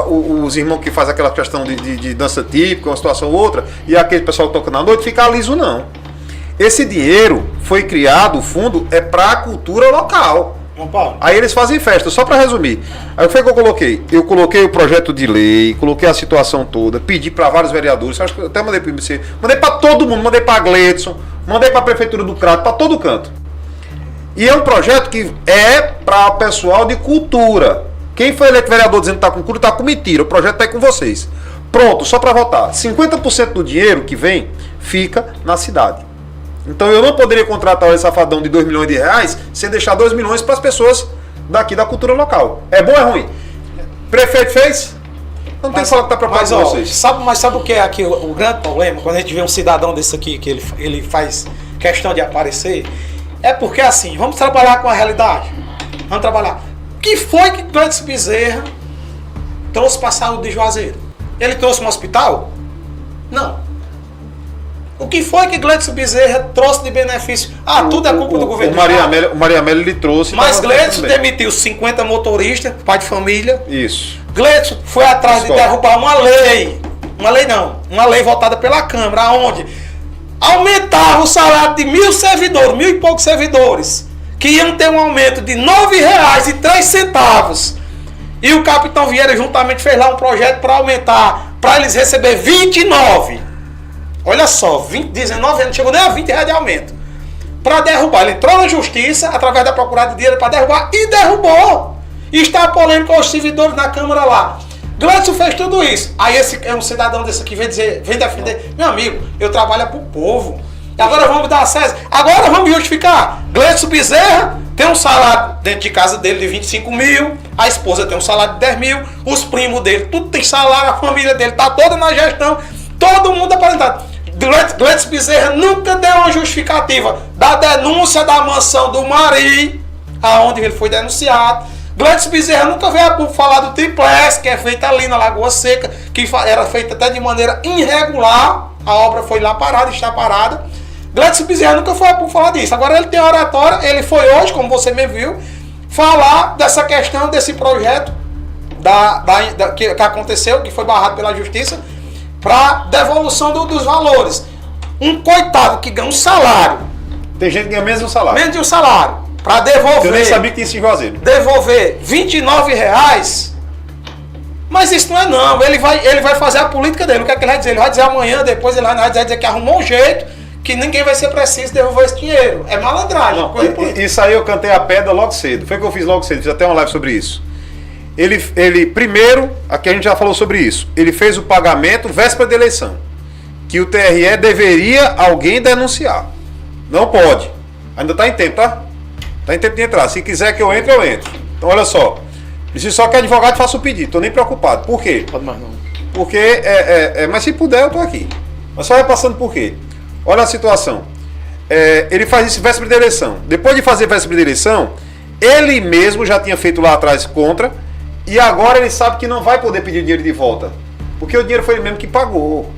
os irmãos que fazem aquela questão de dança típica, uma situação ou outra, e aquele pessoal que toca na noite, ficar liso, não. Esse dinheiro foi criado, o fundo, é para a cultura local. Aí eles fazem festa, só para resumir. Aí o que foi que eu coloquei? Eu coloquei o projeto de lei, coloquei a situação toda, pedi para vários vereadores, acho que eu até mandei para o IBC, mandei para todo mundo, mandei para a Gleidson, mandei para a Prefeitura do Crato, para todo canto. E é um projeto que é para o pessoal de cultura. Quem foi eleito vereador dizendo que está com cultura, está com mentira. O projeto está aí com vocês. Pronto, só para votar. 50% do dinheiro que vem fica na cidade. Então eu não poderia contratar o Safadão de 2 milhões de reais sem deixar 2 milhões para as pessoas daqui da cultura local. É bom ou é ruim? Prefeito fez? Não tem que falar que está preocupado com vocês. Mas sabe o que é aqui o grande problema? Quando a gente vê um cidadão desse aqui, que ele faz questão de aparecer, é porque assim, vamos trabalhar com a realidade. Vamos trabalhar. O que foi que Gleidson Bezerra trouxe para a saúde de Juazeiro? Ele trouxe um hospital? Não. O que foi que Gleidson Bezerra trouxe de benefício? Tudo é culpa do governo. O Maria Amélia ele trouxe. Mas Gleidson demitiu 50 motoristas, pai de família. Isso. Gleidson foi atrás de derrubar uma lei. Uma lei votada pela Câmara, onde aumentava o salário de 1.000 servidores, 1.000 e poucos servidores, que iam ter um aumento de R$ 9,03. E o capitão Vieira juntamente fez lá um projeto para aumentar, para eles receber 29. Olha só, 19 não chegou nem a R$ 20 de aumento. Para derrubar, ele entrou na justiça, através da procuradoria de dinheiro para derrubar, e derrubou. E está polêmico aos servidores da Câmara lá. Gleidson fez tudo isso. Aí é um cidadão desse aqui vem defender. Meu amigo, eu trabalho para o povo. E agora vamos dar acesso. Agora vamos justificar. Gleidson Bezerra tem um salário dentro de casa dele de 25 mil. A esposa tem um salário de 10 mil. Os primos dele, tudo tem salário. A família dele está toda na gestão. Todo mundo apresentado. Gleidson Bezerra nunca deu uma justificativa da denúncia da mansão do Mari, aonde ele foi denunciado. Gleidson Bezerra nunca veio a falar do triplex, que é feito ali na Lagoa Seca, que era feita até de maneira irregular. A obra foi lá parada, está parada. Gleidson Bezerra nunca foi a falar disso. Agora ele tem oratória, ele foi hoje, como você mesmo viu, falar dessa questão, desse projeto que aconteceu, que foi barrado pela justiça, para devolução dos valores. Um coitado que ganha um salário. Tem gente que ganha menos de um salário. Menos de um salário. Para devolver. Eu nem sabia que tinha esse Juazeiro. Devolver R$29. Mas isso não é não. Ele vai fazer a política dele. O que é que ele vai dizer? Ele vai dizer amanhã, depois ele vai dizer que arrumou um jeito, que ninguém vai ser preciso devolver esse dinheiro. É malandragem. Não, isso aí eu cantei a pedra logo cedo. Foi o que eu fiz logo cedo. Fiz até uma live sobre isso. Ele primeiro, aqui a gente já falou sobre isso, ele fez o pagamento véspera de eleição, que o TRE deveria alguém denunciar. Não pode. Ainda está em tempo, tá? Está em tempo de entrar. Se quiser que eu entre, eu entro. Então olha só. Preciso só que o advogado faça o pedido. Estou nem preocupado. Por quê? Pode mais não. Porque, mas se puder, eu estou aqui. Mas só vai passando por quê? Olha a situação. Ele faz isso véspera de eleição. Depois de fazer véspera de eleição, ele mesmo já tinha feito lá atrás contra. E agora ele sabe que não vai poder pedir dinheiro de volta. Porque o dinheiro foi ele mesmo que pagou.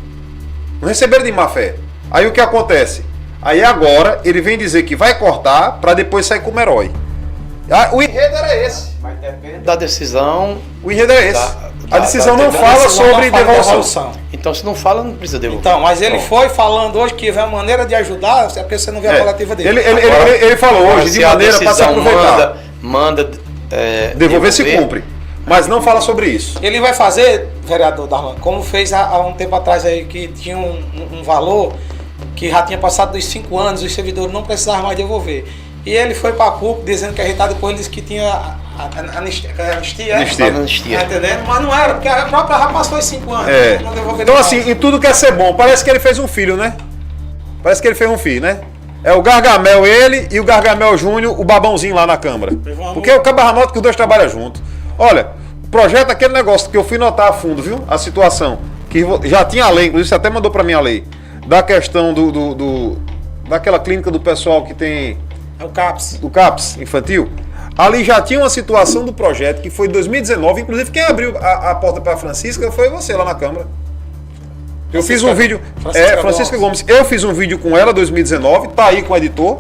Não receberam de má fé. Aí o que acontece? Aí agora ele vem dizer que vai cortar para depois sair como herói. O enredo era esse. Mas depende da decisão. O enredo é esse. A decisão não fala sobre devolução. Então se não fala, não precisa devolver. Então, mas ele foi falando hoje que a maneira de ajudar, é porque você não vê a coletiva dele. Ele falou hoje de maneira para se aproveitar. Manda devolver se cumpre. Mas não fala sobre isso. Ele vai fazer, vereador Darlan, como fez há um tempo atrás aí, que tinha um valor que já tinha passado dos 5 anos, os servidores não precisavam mais devolver. E ele foi para a CUP dizendo que a gente depois ele disse que tinha Anistia. Anistia. Tá entendendo? Mas não era, porque a própria rapaz foi 5 anos. Não devolveram Então, mais. assim, em tudo quer ser bom. Parece que ele fez um filho, né? Parece que ele fez um filho, né? É o Gargamel, ele e o Gargamel Júnior, o babãozinho lá na Câmara. Porque o Cabo Ranalto que os dois trabalham juntos. Olha, o projeto, aquele negócio que eu fui notar a fundo, viu? A situação. Que já tinha a lei, inclusive você até mandou pra mim a lei. Da questão daquela clínica do pessoal que tem. É o CAPS. Do CAPS infantil. Ali já tinha uma situação do projeto que foi em 2019. Inclusive, quem abriu a porta pra Francisca foi você lá na Câmara. Eu fiz um vídeo. Francisca Gomes. Eu fiz um vídeo com ela em 2019, tá aí com o editor.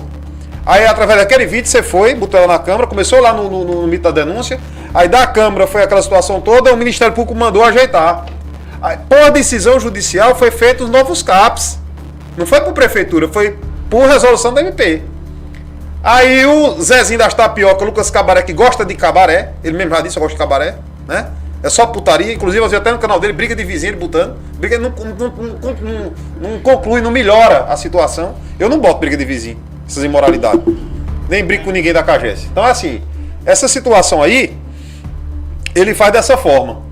Aí, através daquele vídeo, você foi, botou ela na Câmara, começou lá no mito da denúncia. Aí, da Câmara, foi aquela situação toda, o Ministério Público mandou ajeitar. Aí, por decisão judicial, foi feito os novos CAPs. Não foi por prefeitura, foi por resolução da MP. Aí, o Zezinho das Tapioca, Lucas Cabaré, que gosta de cabaré, ele mesmo já disse, eu gosto de cabaré, né? É só putaria, inclusive eu vi até no canal dele, briga de vizinho, ele botando. Briga não conclui, não melhora a situação. Eu não boto briga de vizinho, essas imoralidades. Nem brigo com ninguém da CAGES. Então, assim, essa situação aí, ele faz dessa forma.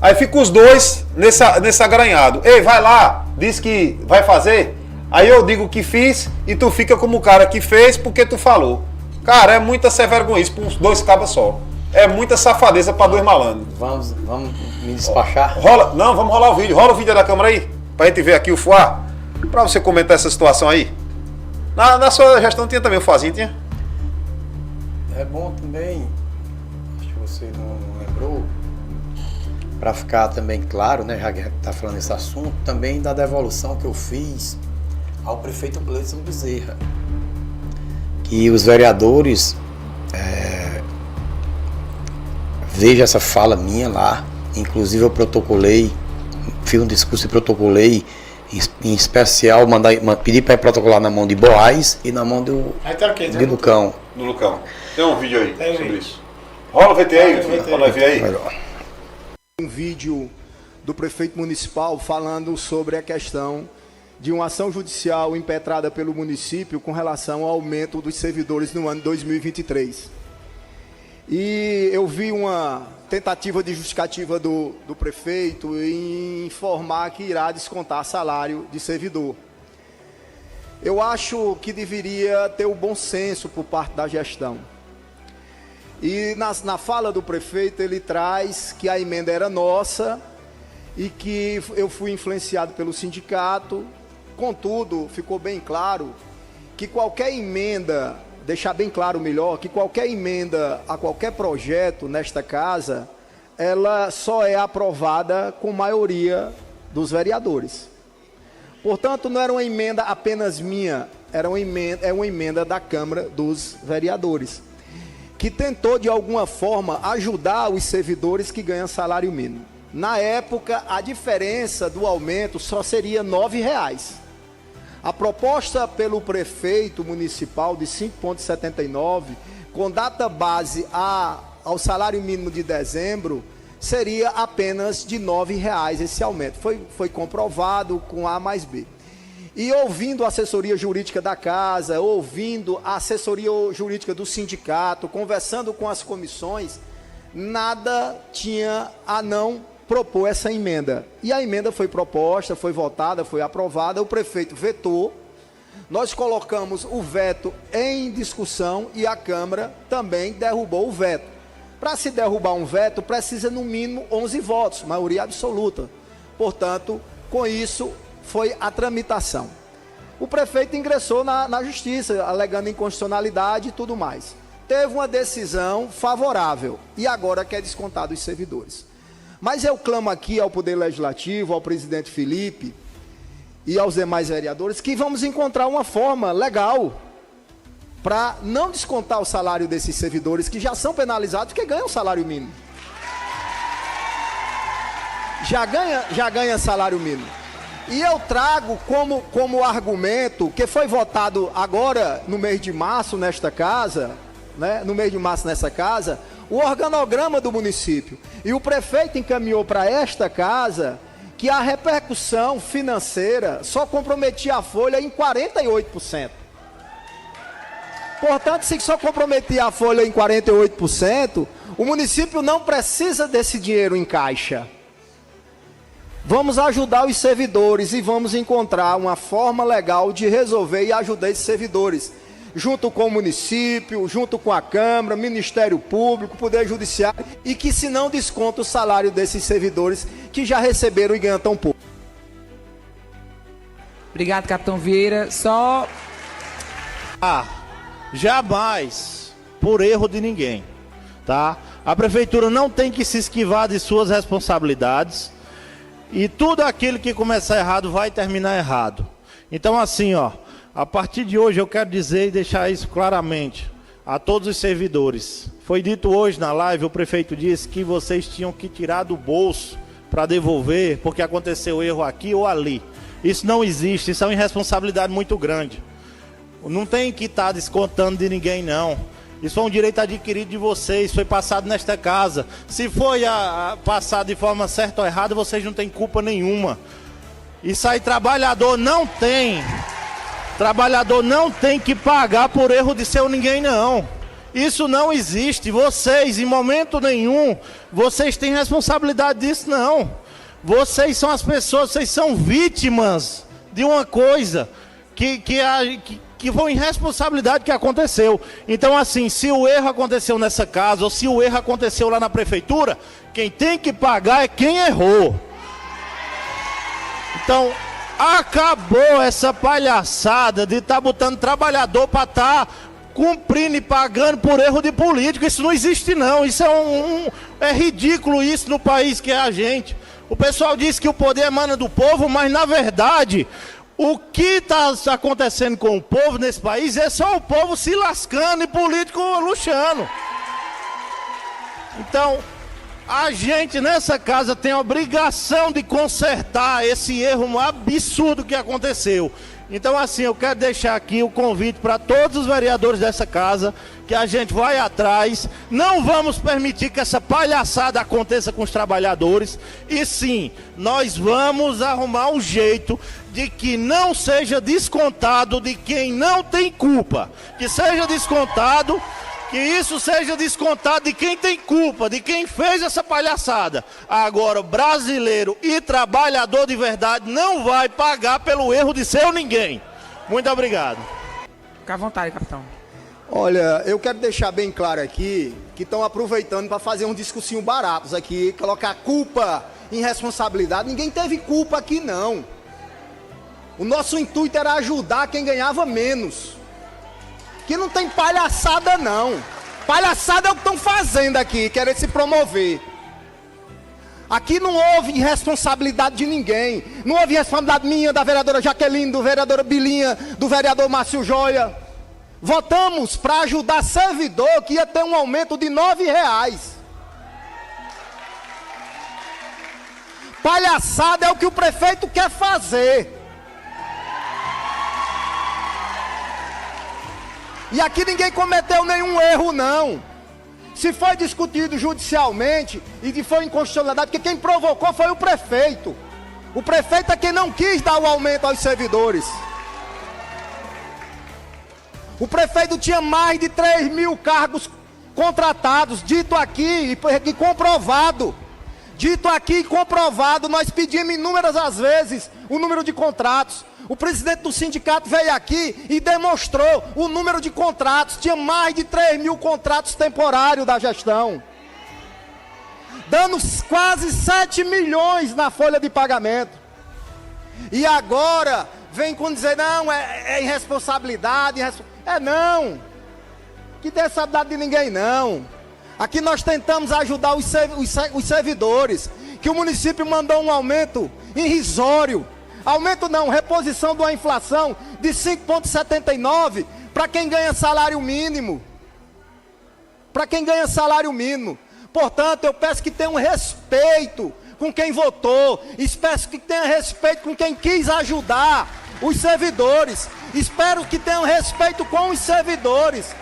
Aí fica os dois nesse agranhado. Ei, vai lá, diz que vai fazer. Aí eu digo que fiz e tu fica como o cara que fez porque tu falou. Cara, é muita sem vergonhice pra uns dois cabas só. É muita safadeza pra dois malandros. Vamos me despachar? Vamos rolar o vídeo. Rola o vídeo da câmera aí, pra gente ver aqui o FUA. Pra você comentar essa situação aí. Na sua gestão tinha também o FUAzinho, tinha? É bom também, acho que você não lembrou, para ficar também claro, né, já que está falando esse assunto, também da devolução que eu fiz ao prefeito Gleison Bezerra. Que os vereadores vejam essa fala minha lá, inclusive eu protocolei, fiz um discurso e protocolei, em especial pedi para protocolar na mão de Boaz e na mão de Lucão. Do Lucão. Tem um vídeo aí sobre isso. Rola o VT aí, pra nós ver aí. Um vídeo do prefeito municipal falando sobre a questão de uma ação judicial impetrada pelo município com relação ao aumento dos servidores no ano 2023. E eu vi uma tentativa de justificativa do prefeito em informar que irá descontar salário de servidor. Eu acho que deveria ter o bom senso por parte da gestão. E na fala do prefeito ele traz que a emenda era nossa e que eu fui influenciado pelo sindicato. Contudo, ficou bem claro que qualquer emenda, deixar bem claro melhor, que qualquer emenda a qualquer projeto nesta casa, ela só é aprovada com maioria dos vereadores. Portanto, não era uma emenda apenas minha, é uma emenda da Câmara dos Vereadores, que tentou de alguma forma ajudar os servidores que ganham salário mínimo. Na época, a diferença do aumento só seria R$ 9,00. A proposta pelo prefeito municipal de 5,79, com data base ao salário mínimo de dezembro, seria apenas de R$ 9,00 esse aumento. Foi comprovado com A mais B. E ouvindo a assessoria jurídica da casa, ouvindo a assessoria jurídica do sindicato, conversando com as comissões, nada tinha a não propor essa emenda. E a emenda foi proposta, foi votada, foi aprovada, o prefeito vetou, nós colocamos o veto em discussão e a Câmara também derrubou o veto. Para se derrubar um veto, precisa no mínimo 11 votos, maioria absoluta. Portanto, com isso, foi a tramitação. O prefeito ingressou na justiça, alegando inconstitucionalidade e tudo mais. Teve uma decisão favorável e agora quer descontar dos servidores. Mas eu clamo aqui ao Poder Legislativo, ao presidente Felipe e aos demais vereadores que vamos encontrar uma forma legal para não descontar o salário desses servidores que já são penalizados porque ganham salário mínimo. Já ganha salário mínimo. E eu trago como argumento que foi votado agora no mês de março nesta casa, né, o organograma do município. E o prefeito encaminhou para esta casa que a repercussão financeira só comprometia a folha em 48%. Portanto, se só comprometia a folha em 48%, O município não precisa desse dinheiro em caixa. Vamos ajudar os servidores e vamos encontrar uma forma legal de resolver e ajudar esses servidores. Junto com o município, junto com a Câmara, Ministério Público, Poder Judiciário, e que se não desconta o salário desses servidores que já receberam e ganham tão pouco. Obrigado, capitão Vieira. Só... Jamais por erro de ninguém, tá? A prefeitura não tem que se esquivar de suas responsabilidades e tudo aquilo que começar errado vai terminar errado. Então assim, ó, a partir de hoje eu quero dizer e deixar isso claramente a todos os servidores. Foi dito hoje na live, o prefeito disse que vocês tinham que tirar do bolso para devolver porque aconteceu erro aqui ou ali. Isso não existe, isso é uma irresponsabilidade muito grande. Não tem que estar descontando de ninguém, não. Isso é um direito adquirido de vocês, foi passado nesta casa. Se foi passado de forma certa ou errada, vocês não têm culpa nenhuma. Isso aí, trabalhador não tem que pagar por erro de seu ninguém, não. Isso não existe. Vocês, em momento nenhum, vocês têm responsabilidade disso, não. Vocês são as pessoas, vocês são vítimas de uma coisa que foi irresponsabilidade que aconteceu. Então assim, se o erro aconteceu nessa casa, ou se o erro aconteceu lá na prefeitura, quem tem que pagar é quem errou. Então, acabou essa palhaçada de estar botando trabalhador para estar cumprindo e pagando por erro de político. Isso não existe não, isso é ridículo isso no país que é a gente. O pessoal diz que o poder emana do povo, mas na verdade... O que está acontecendo com o povo nesse país é só o povo se lascando e político luxando. Então, a gente nessa casa tem a obrigação de consertar esse erro absurdo que aconteceu. Então, assim, eu quero deixar aqui o convite para todos os vereadores dessa casa, que a gente vai atrás, não vamos permitir que essa palhaçada aconteça com os trabalhadores, e sim, nós vamos arrumar um jeito de que não seja descontado de quem não tem culpa, que seja descontado, que isso seja descontado de quem tem culpa, de quem fez essa palhaçada. Agora, brasileiro e trabalhador de verdade não vai pagar pelo erro de seu ninguém. Muito obrigado. Fica à vontade, capitão. Olha, eu quero deixar bem claro aqui que estão aproveitando para fazer um discursinho baratos aqui, colocar culpa em responsabilidade. Ninguém teve culpa aqui, não. O nosso intuito era ajudar quem ganhava menos. Que não tem palhaçada, não. Palhaçada é o que estão fazendo aqui, querem se promover. Aqui não houve responsabilidade de ninguém. Não houve responsabilidade minha, da vereadora Jaqueline, do vereador Bilinha, do vereador Márcio Joia. Votamos para ajudar servidor que ia ter um aumento de R$9. Palhaçada é o que o prefeito quer fazer. E aqui ninguém cometeu nenhum erro, não. Se foi discutido judicialmente e foi inconstitucionalidade, porque quem provocou foi o prefeito. O prefeito é quem não quis dar o aumento aos servidores. O prefeito tinha mais de 3.000 cargos contratados, dito aqui e comprovado. Dito aqui e comprovado, nós pedimos inúmeras as vezes o número de contratos. O presidente do sindicato veio aqui e demonstrou o número de contratos. Tinha mais de 3.000 contratos temporários da gestão. Dando quase 7 milhões na folha de pagamento. E agora vem com dizer, não, é irresponsabilidade. Não. Que tem responsabilidade de ninguém, não. Aqui nós tentamos ajudar os servidores. Que o município mandou um aumento irrisório. Aumento não, reposição de uma inflação de 5,79 para quem ganha salário mínimo. Para quem ganha salário mínimo. Portanto, eu peço que tenham respeito com quem votou. Espero que tenham respeito com quem quis ajudar os servidores. Espero que tenham respeito com os servidores.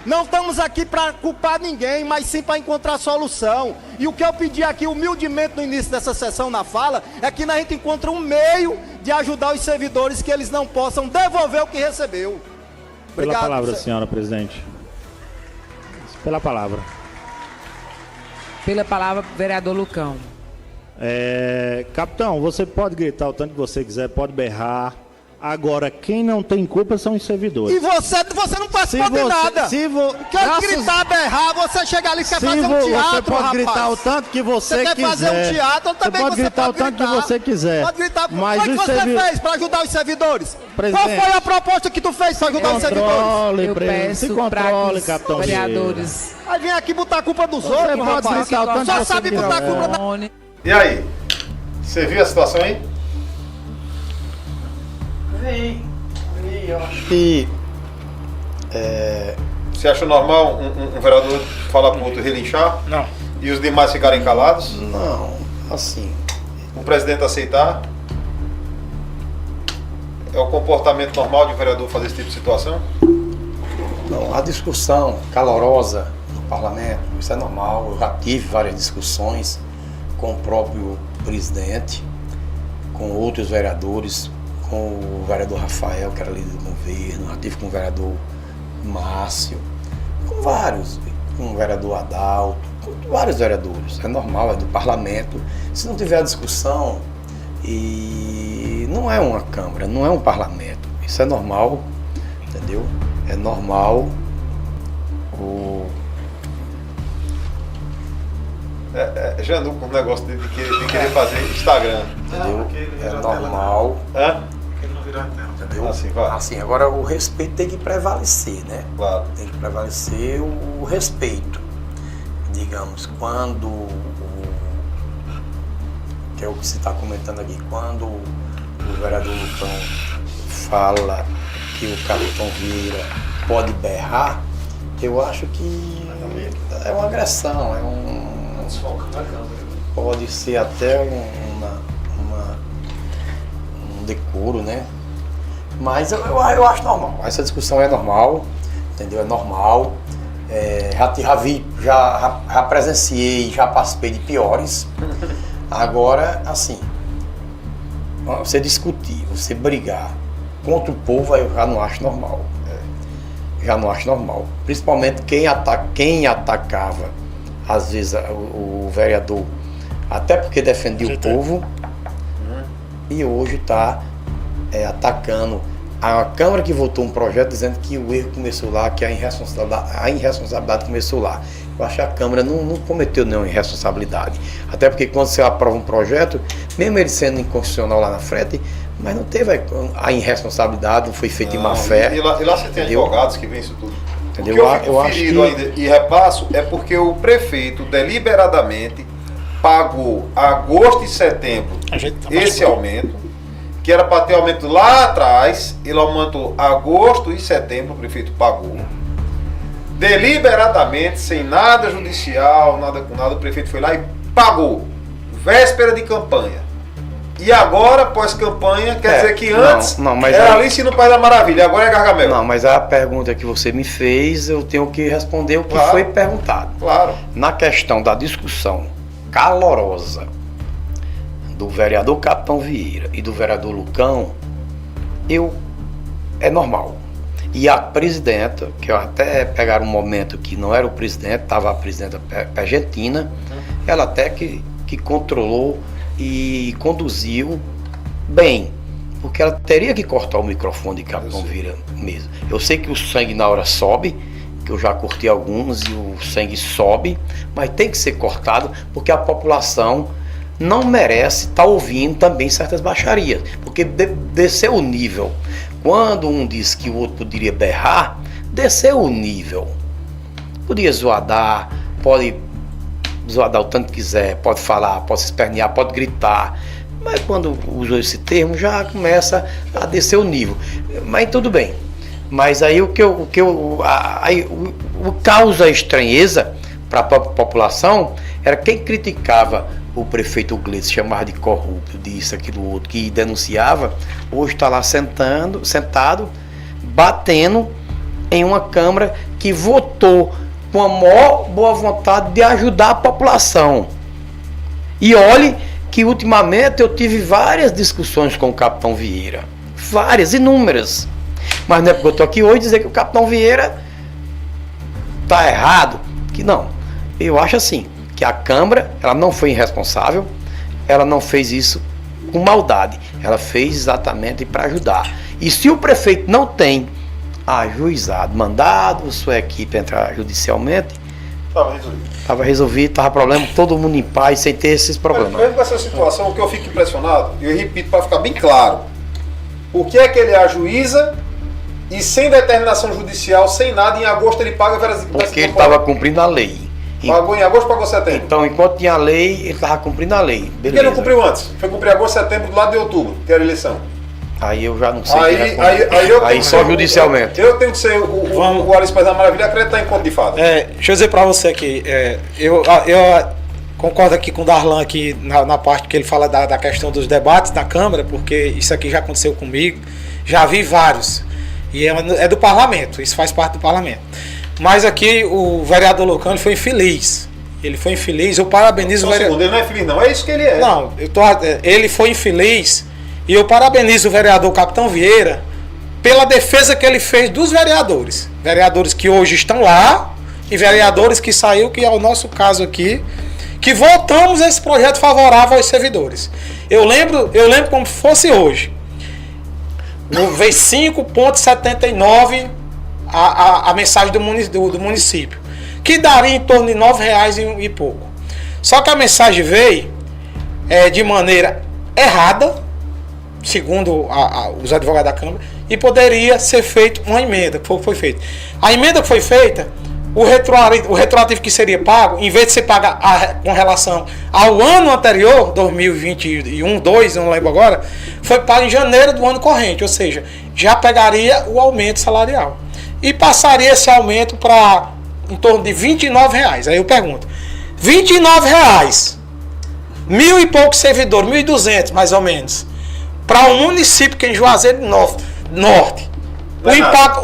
Não estamos aqui para culpar ninguém, mas sim para encontrar solução. E o que eu pedi aqui humildemente no início dessa sessão na fala, é que a gente encontre um meio de ajudar os servidores que eles não possam devolver o que recebeu. Obrigado. Pela palavra, senhora presidente. Pela palavra. Pela palavra, vereador Lucão. Capitão, você pode gritar o tanto que você quiser, pode berrar. Agora, quem não tem culpa são os servidores. E você não participou de nada. Quer gritar, berrar, você chega ali e quer fazer um teatro, você pode rapaz. gritar o tanto que você quiser. Quer fazer um teatro, também você pode gritar o tanto que você quiser. Pode gritar. Mas o que você fez para ajudar os servidores? Qual foi a proposta que tu fez para ajudar os servidores? Eu peço se controle, Capitão vereadores. Aí vem aqui botar a culpa dos outros, rapaz. Só sabe botar a culpa na... E aí? Você viu a situação aí? Eu acho que Você acha normal um vereador falar pro outro relinchar? Não. E os demais ficarem calados? não, assim, O presidente aceitar? É o comportamento normal de um vereador fazer esse tipo de situação? não, a discussão calorosa no parlamento, isso é normal. Eu já tive várias discussões com o próprio presidente, com outros vereadores, com o vereador Rafael, que era líder do governo, já tive com o vereador Márcio, com vários, com o vereador Adalto, com vários vereadores. É normal, é do parlamento. Se não tiver discussão, e não é uma Câmara, não é um parlamento. Isso é normal, entendeu? É normal Janu com o negócio de querer fazer Instagram. entendeu? É normal. Hã? Entendeu? Assim, vai. Assim, agora o respeito tem que prevalecer, né? Claro. Tem que prevalecer o respeito. Digamos, quando que é o que você está comentando aqui, quando o vereador Lucão fala que o Capitão Vieira pode berrar, eu acho que é uma agressão, pode ser até um decoro, né? Mas eu acho normal, essa discussão é normal, entendeu? É normal. Já presenciei, já participei de piores. Agora, assim, você discutir, você brigar contra o povo, eu já não acho normal. Já não acho normal. Principalmente quem atacava, às vezes, o vereador, até porque defendia o povo, e hoje está atacando a Câmara, que votou um projeto dizendo que o erro começou lá, que a irresponsabilidade começou lá. Eu acho que a Câmara não cometeu nenhuma irresponsabilidade. Até porque quando você aprova um projeto, mesmo ele sendo inconstitucional lá na frente, mas não teve a irresponsabilidade, não foi feito em má fé. E lá você tem entendeu? Advogados que veem isso tudo. Entendeu? O que eu fico Eu acho ferido que... ainda e repasso é porque o prefeito deliberadamente pagou agosto e setembro esse aumento, que era para ter aumento lá atrás. Ele aumentou agosto e setembro, o prefeito pagou. Deliberadamente, sem nada judicial, nada com nada, o prefeito foi lá e pagou. Véspera de campanha. E agora, pós-campanha, quer dizer que antes mas era Alice no País da Maravilha, agora é Gargamel. Não, mas a pergunta que você me fez, eu tenho que responder o que Claro. foi perguntado. Claro. Na questão da discussão calorosa do vereador Capitão Vieira e do vereador Lucão, é normal. E a presidenta, que eu até pegaram um momento que não era o presidente, estava a presidenta Argentina, ela até que controlou e conduziu bem, porque ela teria que cortar o microfone de Capitão Vieira mesmo. Eu sei que o sangue na hora sobe, que eu já cortei alguns e o sangue sobe, mas tem que ser cortado porque a população não merece estar ouvindo também certas baixarias, porque desceu o nível. Quando um disse que o outro poderia berrar, desceu o nível. Podia zoadar, pode zoadar o tanto que quiser, pode falar, pode se espernear, pode gritar, mas quando usou esse termo já começa a descer o nível. Mas tudo bem. Mas aí o que causa estranheza para a população era quem criticava o prefeito Gleice, chamava de corrupto, disso, aquilo, outro, que denunciava, hoje está lá sentado, batendo em uma Câmara que votou com a maior boa vontade de ajudar a população. E olhe que ultimamente eu tive várias discussões com o Capitão Vieira, várias, inúmeras. Mas não é porque eu estou aqui hoje dizer que o Capitão Vieira está errado, que não. Eu acho assim, que que a Câmara, ela não foi irresponsável, ela não fez isso com maldade, ela fez exatamente para ajudar. E se o prefeito não tem ajuizado, mandado sua equipe entrar judicialmente, estava resolvido, estava problema, todo mundo em paz, sem ter esses problemas. Mesmo com essa situação, o que eu fico impressionado, e eu repito para ficar bem claro, por que é que ele ajuiza e sem determinação judicial, sem nada, em agosto ele paga várias... Porque ele estava cumprindo a lei. Pagou em agosto, pagou setembro. Então, enquanto tinha a lei, ele estava cumprindo a lei. Por que ele não cumpriu antes? Foi cumprir agosto, setembro, do lado de outubro, que era a eleição. Aí eu já não sei. Aí só judicialmente. Eu tenho que ser o Alice Paz da Maravilha acreditar em conta de fato. Deixa eu dizer para você aqui, eu concordo aqui com o Darlan aqui na parte que ele fala da questão dos debates na Câmara, porque isso aqui já aconteceu comigo, já vi vários. E é do parlamento, isso faz parte do parlamento. Mas aqui o vereador Lucão foi infeliz. Ele foi infeliz, eu parabenizo o vereador. Ele não é infeliz, não, é isso que ele é. Não, ele foi infeliz e eu parabenizo o vereador Capitão Vieira pela defesa que ele fez dos vereadores. Vereadores que hoje estão lá e vereadores que saiu, que é o nosso caso aqui, que votamos esse projeto favorável aos servidores. Eu lembro como se fosse hoje. Veio 5,79 a mensagem do município, que daria em torno de R$9 e pouco. Só que a mensagem veio de maneira errada, segundo os advogados da Câmara, e poderia ser feita uma emenda, que foi feita. A emenda que foi feita, o retroativo que seria pago, em vez de ser pago com relação ao ano anterior, 2021, 2, não lembro agora, foi pago em janeiro do ano corrente, ou seja, já pegaria o aumento salarial. E passaria esse aumento para em torno de R$29. Aí eu pergunto, R$29, 1.000 e poucos servidores, 1.200 mais ou menos, para um município que é em Juazeiro do Norte,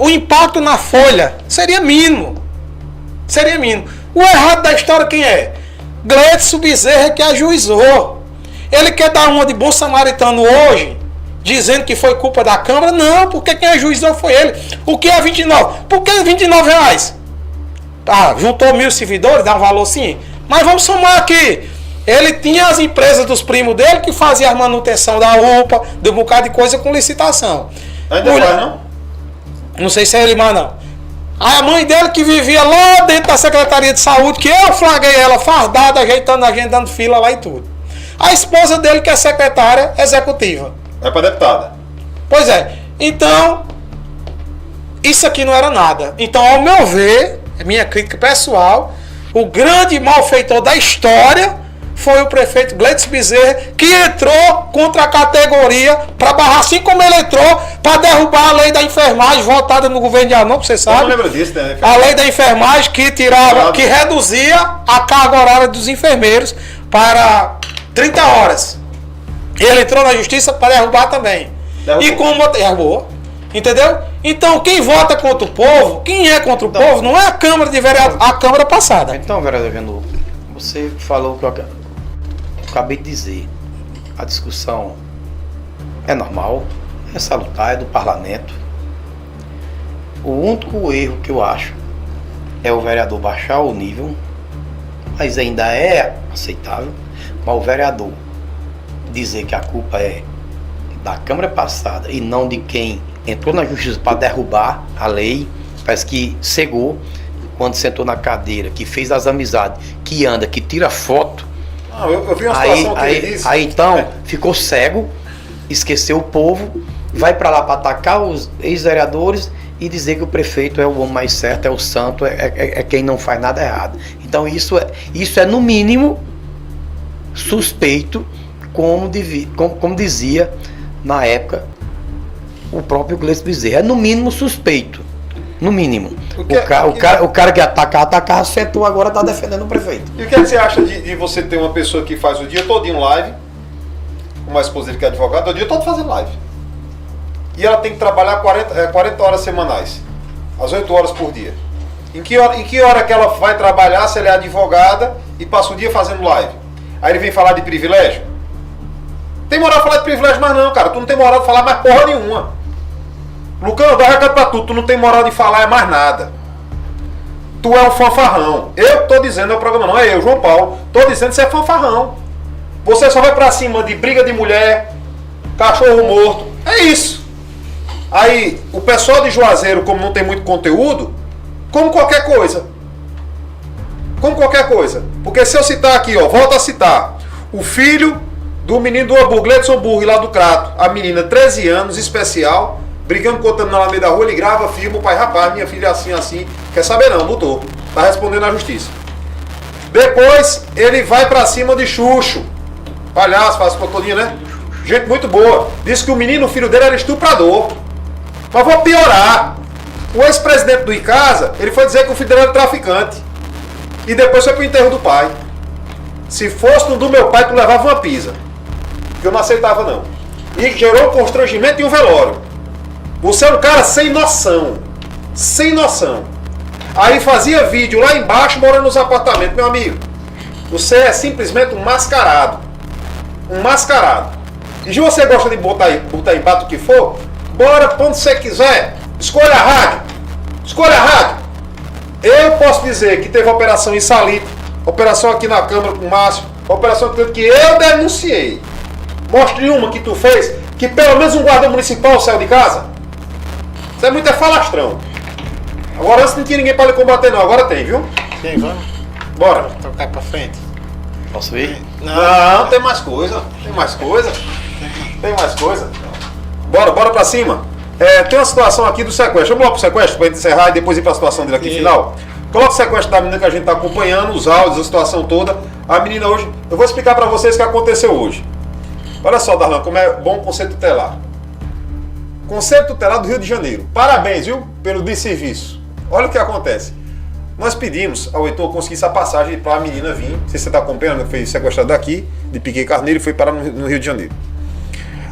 o impacto na folha seria mínimo. Seria mínimo. O errado da história quem é? Gleidson Bezerra, que ajuizou. Ele quer dar uma de bom samaritano hoje, dizendo que foi culpa da Câmara. Não, porque quem ajuizou foi ele. O que é 29? Por que R$29? Juntou 1.000 servidores, dá um valor sim. Mas vamos somar aqui. Ele tinha as empresas dos primos dele que faziam a manutenção da UPA, de um bocado de coisa com licitação. Ainda faz, não? Não sei se é ele mais não. A mãe dele que vivia lá dentro da Secretaria de Saúde, que eu flagrei ela fardada, ajeitando a gente, dando fila lá e tudo. A esposa dele que é secretária executiva. É para deputada. Pois é. Então, isso aqui não era nada. Então, ao meu ver, minha crítica pessoal, o grande malfeitor da história foi o prefeito Gleidson Bezerra, que entrou contra a categoria para barrar, assim como ele entrou para derrubar a lei da enfermagem votada no governo de Arnaldo, você sabe? Eu não lembro disso, né? A lei da enfermagem que tirava, que reduzia a carga horária dos enfermeiros para 30 horas. Ele entrou na justiça para derrubar também. E como derrubou, entendeu? Então quem vota contra o povo, quem é contra o povo, não é a Câmara de Vereadores, a Câmara passada. Então, vereador Genô, você falou o que eu acabei de dizer. A discussão é normal, é salutar, é do parlamento. O único erro que eu acho é o vereador baixar o nível, mas ainda é aceitável, mas o vereador dizer que a culpa é da Câmara passada e não de quem entrou na justiça para derrubar a lei, parece que cegou quando sentou na cadeira, que fez as amizades, que anda, que tira foto. Eu vi uma situação que ele disse. Aí então ficou cego, esqueceu o povo, vai para lá para atacar os ex-vereadores e dizer que o prefeito é o homem mais certo, é o santo, é quem não faz nada errado. Então isso é no mínimo suspeito, como dizia na época o próprio Gleidson Bezerra. É no mínimo suspeito. No mínimo. O cara que atacar, sentou, agora está defendendo o prefeito. E o que você acha de você ter uma pessoa que faz o dia todinho live, uma esposa dele que é advogada, o dia todo fazendo live. E ela tem que trabalhar 40 horas semanais, às 8 horas por dia. Em que hora que ela vai trabalhar se ela é advogada e passa o dia fazendo live? Aí ele vem falar de privilégio? Tem moral de falar de privilégio mais não, cara. Tu não tem moral de falar mais porra nenhuma. Lucão, dá recado pra tu não tem moral de falar mais nada. tu é um fanfarrão. Eu tô dizendo, é o programa, não é eu, João Paulo. Tô dizendo que você é fanfarrão. Você só vai pra cima de briga de mulher, cachorro morto. É isso. Aí, o pessoal de Juazeiro, como não tem muito conteúdo, como qualquer coisa. Como qualquer coisa. Porque se eu citar aqui, ó, volto a citar. O filho do menino do hambúrguer, Gledson Burri, lá do Crato. A menina, 13 anos, especial, brigando, contando na meio da rua, ele grava, filma, o pai, rapaz, minha filha é assim, assim. Quer saber não, botou. Tá respondendo à justiça. Depois, ele vai pra cima de Xuxo. Palhaço, faz todinha, né? Gente muito boa. Disse que o menino, o filho dele, era estuprador. Mas vou piorar. O ex-presidente do Icasa, ele foi dizer que o filho dele era traficante. E depois foi pro enterro do pai. Se fosse no do meu pai, tu levava uma pisa. Que eu não aceitava, não. E gerou um constrangimento e um velório. Você é um cara sem noção. Sem noção. Aí fazia vídeo lá embaixo, morando nos apartamentos. Meu amigo, você é simplesmente um mascarado. Um mascarado. E se você gosta de botar em bata o que for, bora pra onde você quiser. Escolha a rádio. Escolha a rádio. Eu posso dizer que teve operação em Salito, operação aqui na Câmara com o Márcio, operação que eu denunciei. Mostre uma que tu fez, que pelo menos um guarda municipal saiu de casa. Isso é muito falastrão. Agora antes não tinha ninguém para lhe combater não, agora tem, viu? Sim, vamos. Bora. Tocar pra frente. Posso ir? Não, tem mais coisa. Tem mais coisa. Tem mais coisa. Bora pra cima. Tem uma situação aqui do sequestro. Vamos lá pro sequestro pra gente encerrar e depois ir pra situação dele aqui final. Coloca o sequestro da menina que a gente tá acompanhando, os áudios, a situação toda. A menina hoje, eu vou explicar pra vocês o que aconteceu hoje. Olha só, Darlan, como é bom o Conselho Tutelar. Conselho Tutelar do Rio de Janeiro. Parabéns, viu, pelo desserviço. Olha o que acontece. Nós pedimos ao Heitor conseguir essa passagem para a menina vir. Não sei se você está acompanhando, foi sequestrada daqui, de Piquet Carneiro, e foi parar no Rio de Janeiro.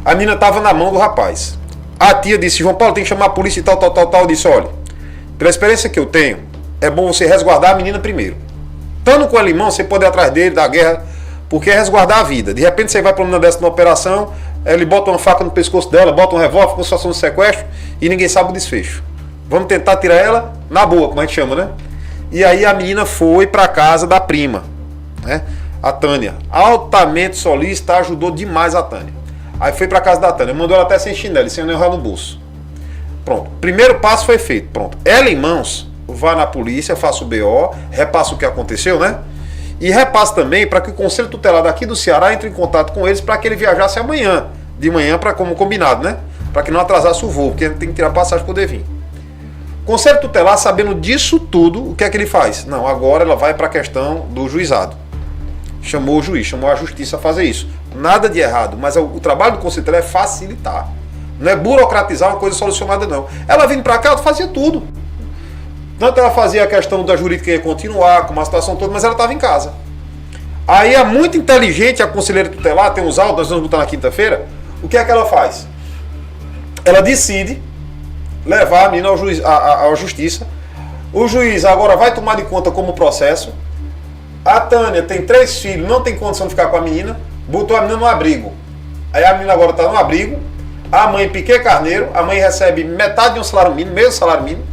A menina estava na mão do rapaz. A tia disse, João Paulo, tem que chamar a polícia e tal. Eu disse, olha, pela experiência que eu tenho, é bom você resguardar a menina primeiro. Estando com ela em mão, você pode ir atrás dele, da guerra, porque é resguardar a vida. De repente você vai para uma menina dessa numa operação, ele bota uma faca no pescoço dela, bota um revólver com situação de sequestro e ninguém sabe o desfecho. Vamos tentar tirar ela na boa, como a gente chama, né? E aí a menina foi para casa da prima, né? A Tânia, altamente solícita, ajudou demais a Tânia. Aí foi para casa da Tânia, mandou ela até sem chinelo, sem nenhum no bolso. Pronto, primeiro passo foi feito, pronto. Ela em mãos, vá na polícia, faça o BO, repassa o que aconteceu, né? E repassa também para que o Conselho Tutelar daqui do Ceará entre em contato com eles para que ele viajasse amanhã, de manhã, como combinado, né? Para que não atrasasse o voo, porque ele tem que tirar passagem para poder vir. Conselho Tutelar, sabendo disso tudo, o que é que ele faz? Não, agora ela vai para a questão do juizado. Chamou o juiz, chamou a justiça a fazer isso. Nada de errado, mas o trabalho do Conselho Tutelar é facilitar. Não é burocratizar uma coisa solucionada, não. Ela vindo para cá, ela fazia tudo. Tanto ela fazia a questão da jurídica que ia continuar, com uma situação toda, mas ela estava em casa. Aí é muito inteligente a conselheira tutelar, tem uns áudios, nós vamos botar na quinta-feira. O que é que ela faz? Ela decide levar a menina à justiça. O juiz agora vai tomar de conta como processo. A Tânia tem 3 filhos, não tem condição de ficar com a menina, botou a menina no abrigo. Aí a menina agora está no abrigo. A mãe Piquet Carneiro, a mãe recebe metade de um salário mínimo, meio salário mínimo,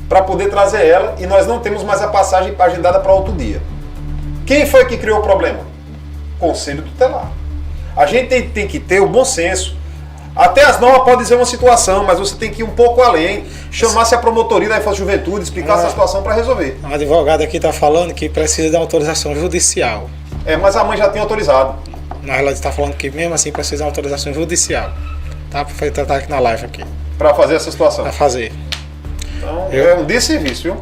para poder trazer ela, e nós não temos mais a passagem agendada para outro dia. Quem foi que criou o problema? Conselho Tutelar. A gente tem que ter o bom senso. Até as normas podem dizer uma situação, mas você tem que ir um pouco além, chamar-se a promotoria da Infância e Juventude, explicar essa situação para resolver. A advogada aqui está falando que precisa da autorização judicial. Mas a mãe já tem autorizado. Mas ela está falando que mesmo assim precisa da autorização judicial. Tá? Para tratar aqui na live aqui. Para fazer essa situação. Para fazer. Então, é um desserviço, viu?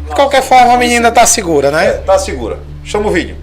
De qualquer forma, a menina está segura, né? Está segura. Chama o vídeo.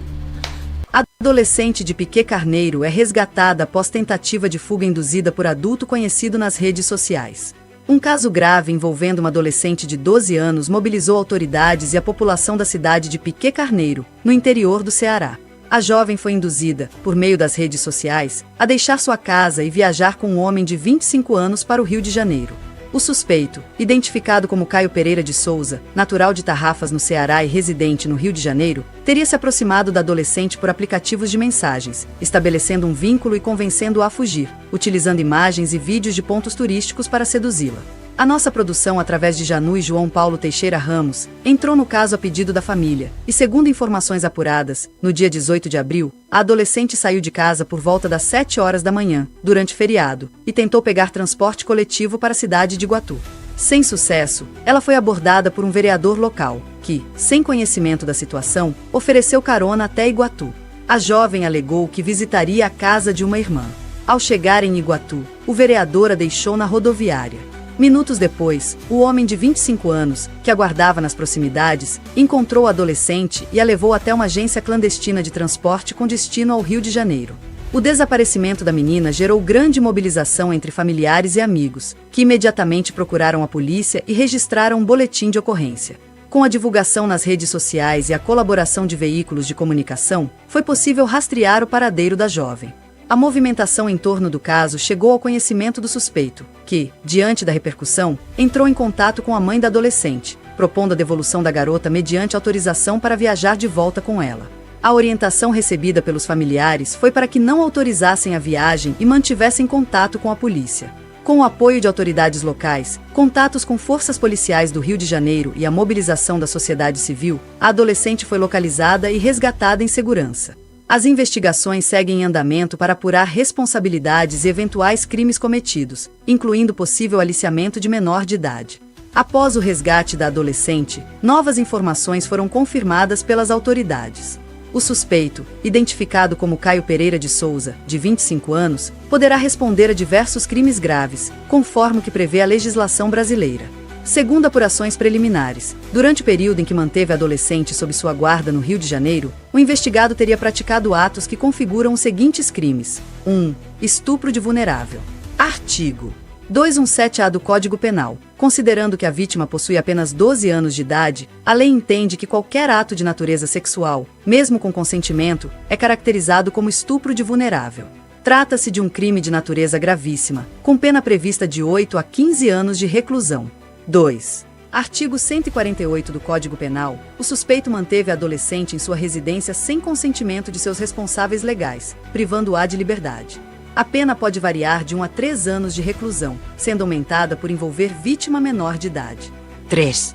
Adolescente de Piquet Carneiro é resgatada após tentativa de fuga induzida por adulto conhecido nas redes sociais. Um caso grave envolvendo uma adolescente de 12 anos mobilizou autoridades e a população da cidade de Piquet Carneiro, no interior do Ceará. A jovem foi induzida, por meio das redes sociais, a deixar sua casa e viajar com um homem de 25 anos para o Rio de Janeiro. O suspeito, identificado como Caio Pereira de Souza, natural de Tarrafas, no Ceará e residente no Rio de Janeiro, teria se aproximado da adolescente por aplicativos de mensagens, estabelecendo um vínculo e convencendo-a a fugir, utilizando imagens e vídeos de pontos turísticos para seduzi-la. A nossa produção, através de Janu e João Paulo Teixeira Ramos, entrou no caso a pedido da família, e segundo informações apuradas, no dia 18 de abril, a adolescente saiu de casa por volta das 7 horas da manhã, durante feriado, e tentou pegar transporte coletivo para a cidade de Iguatu. Sem sucesso, ela foi abordada por um vereador local, que, sem conhecimento da situação, ofereceu carona até Iguatu. A jovem alegou que visitaria a casa de uma irmã. Ao chegar em Iguatu, o vereador a deixou na rodoviária. Minutos depois, o homem de 25 anos, que aguardava nas proximidades, encontrou a adolescente e a levou até uma agência clandestina de transporte com destino ao Rio de Janeiro. O desaparecimento da menina gerou grande mobilização entre familiares e amigos, que imediatamente procuraram a polícia e registraram um boletim de ocorrência. Com a divulgação nas redes sociais e a colaboração de veículos de comunicação, foi possível rastrear o paradeiro da jovem. A movimentação em torno do caso chegou ao conhecimento do suspeito, que, diante da repercussão, entrou em contato com a mãe da adolescente, propondo a devolução da garota mediante autorização para viajar de volta com ela. A orientação recebida pelos familiares foi para que não autorizassem a viagem e mantivessem contato com a polícia. Com o apoio de autoridades locais, contatos com forças policiais do Rio de Janeiro e a mobilização da sociedade civil, a adolescente foi localizada e resgatada em segurança. As investigações seguem em andamento para apurar responsabilidades e eventuais crimes cometidos, incluindo possível aliciamento de menor de idade. Após o resgate da adolescente, novas informações foram confirmadas pelas autoridades. O suspeito, identificado como Caio Pereira de Souza, de 25 anos, poderá responder a diversos crimes graves, conforme o que prevê a legislação brasileira. Segundo apurações preliminares, durante o período em que manteve a adolescente sob sua guarda no Rio de Janeiro, o investigado teria praticado atos que configuram os seguintes crimes. 1. Estupro de vulnerável. Artigo 217-A do Código Penal. Considerando que a vítima possui apenas 12 anos de idade, a lei entende que qualquer ato de natureza sexual, mesmo com consentimento, é caracterizado como estupro de vulnerável. Trata-se de um crime de natureza gravíssima, com pena prevista de 8 a 15 anos de reclusão. 2. Artigo 148 do Código Penal. O suspeito manteve a adolescente em sua residência sem consentimento de seus responsáveis legais, privando-a de liberdade. A pena pode variar de 1 a 3 anos de reclusão, sendo aumentada por envolver vítima menor de idade. 3.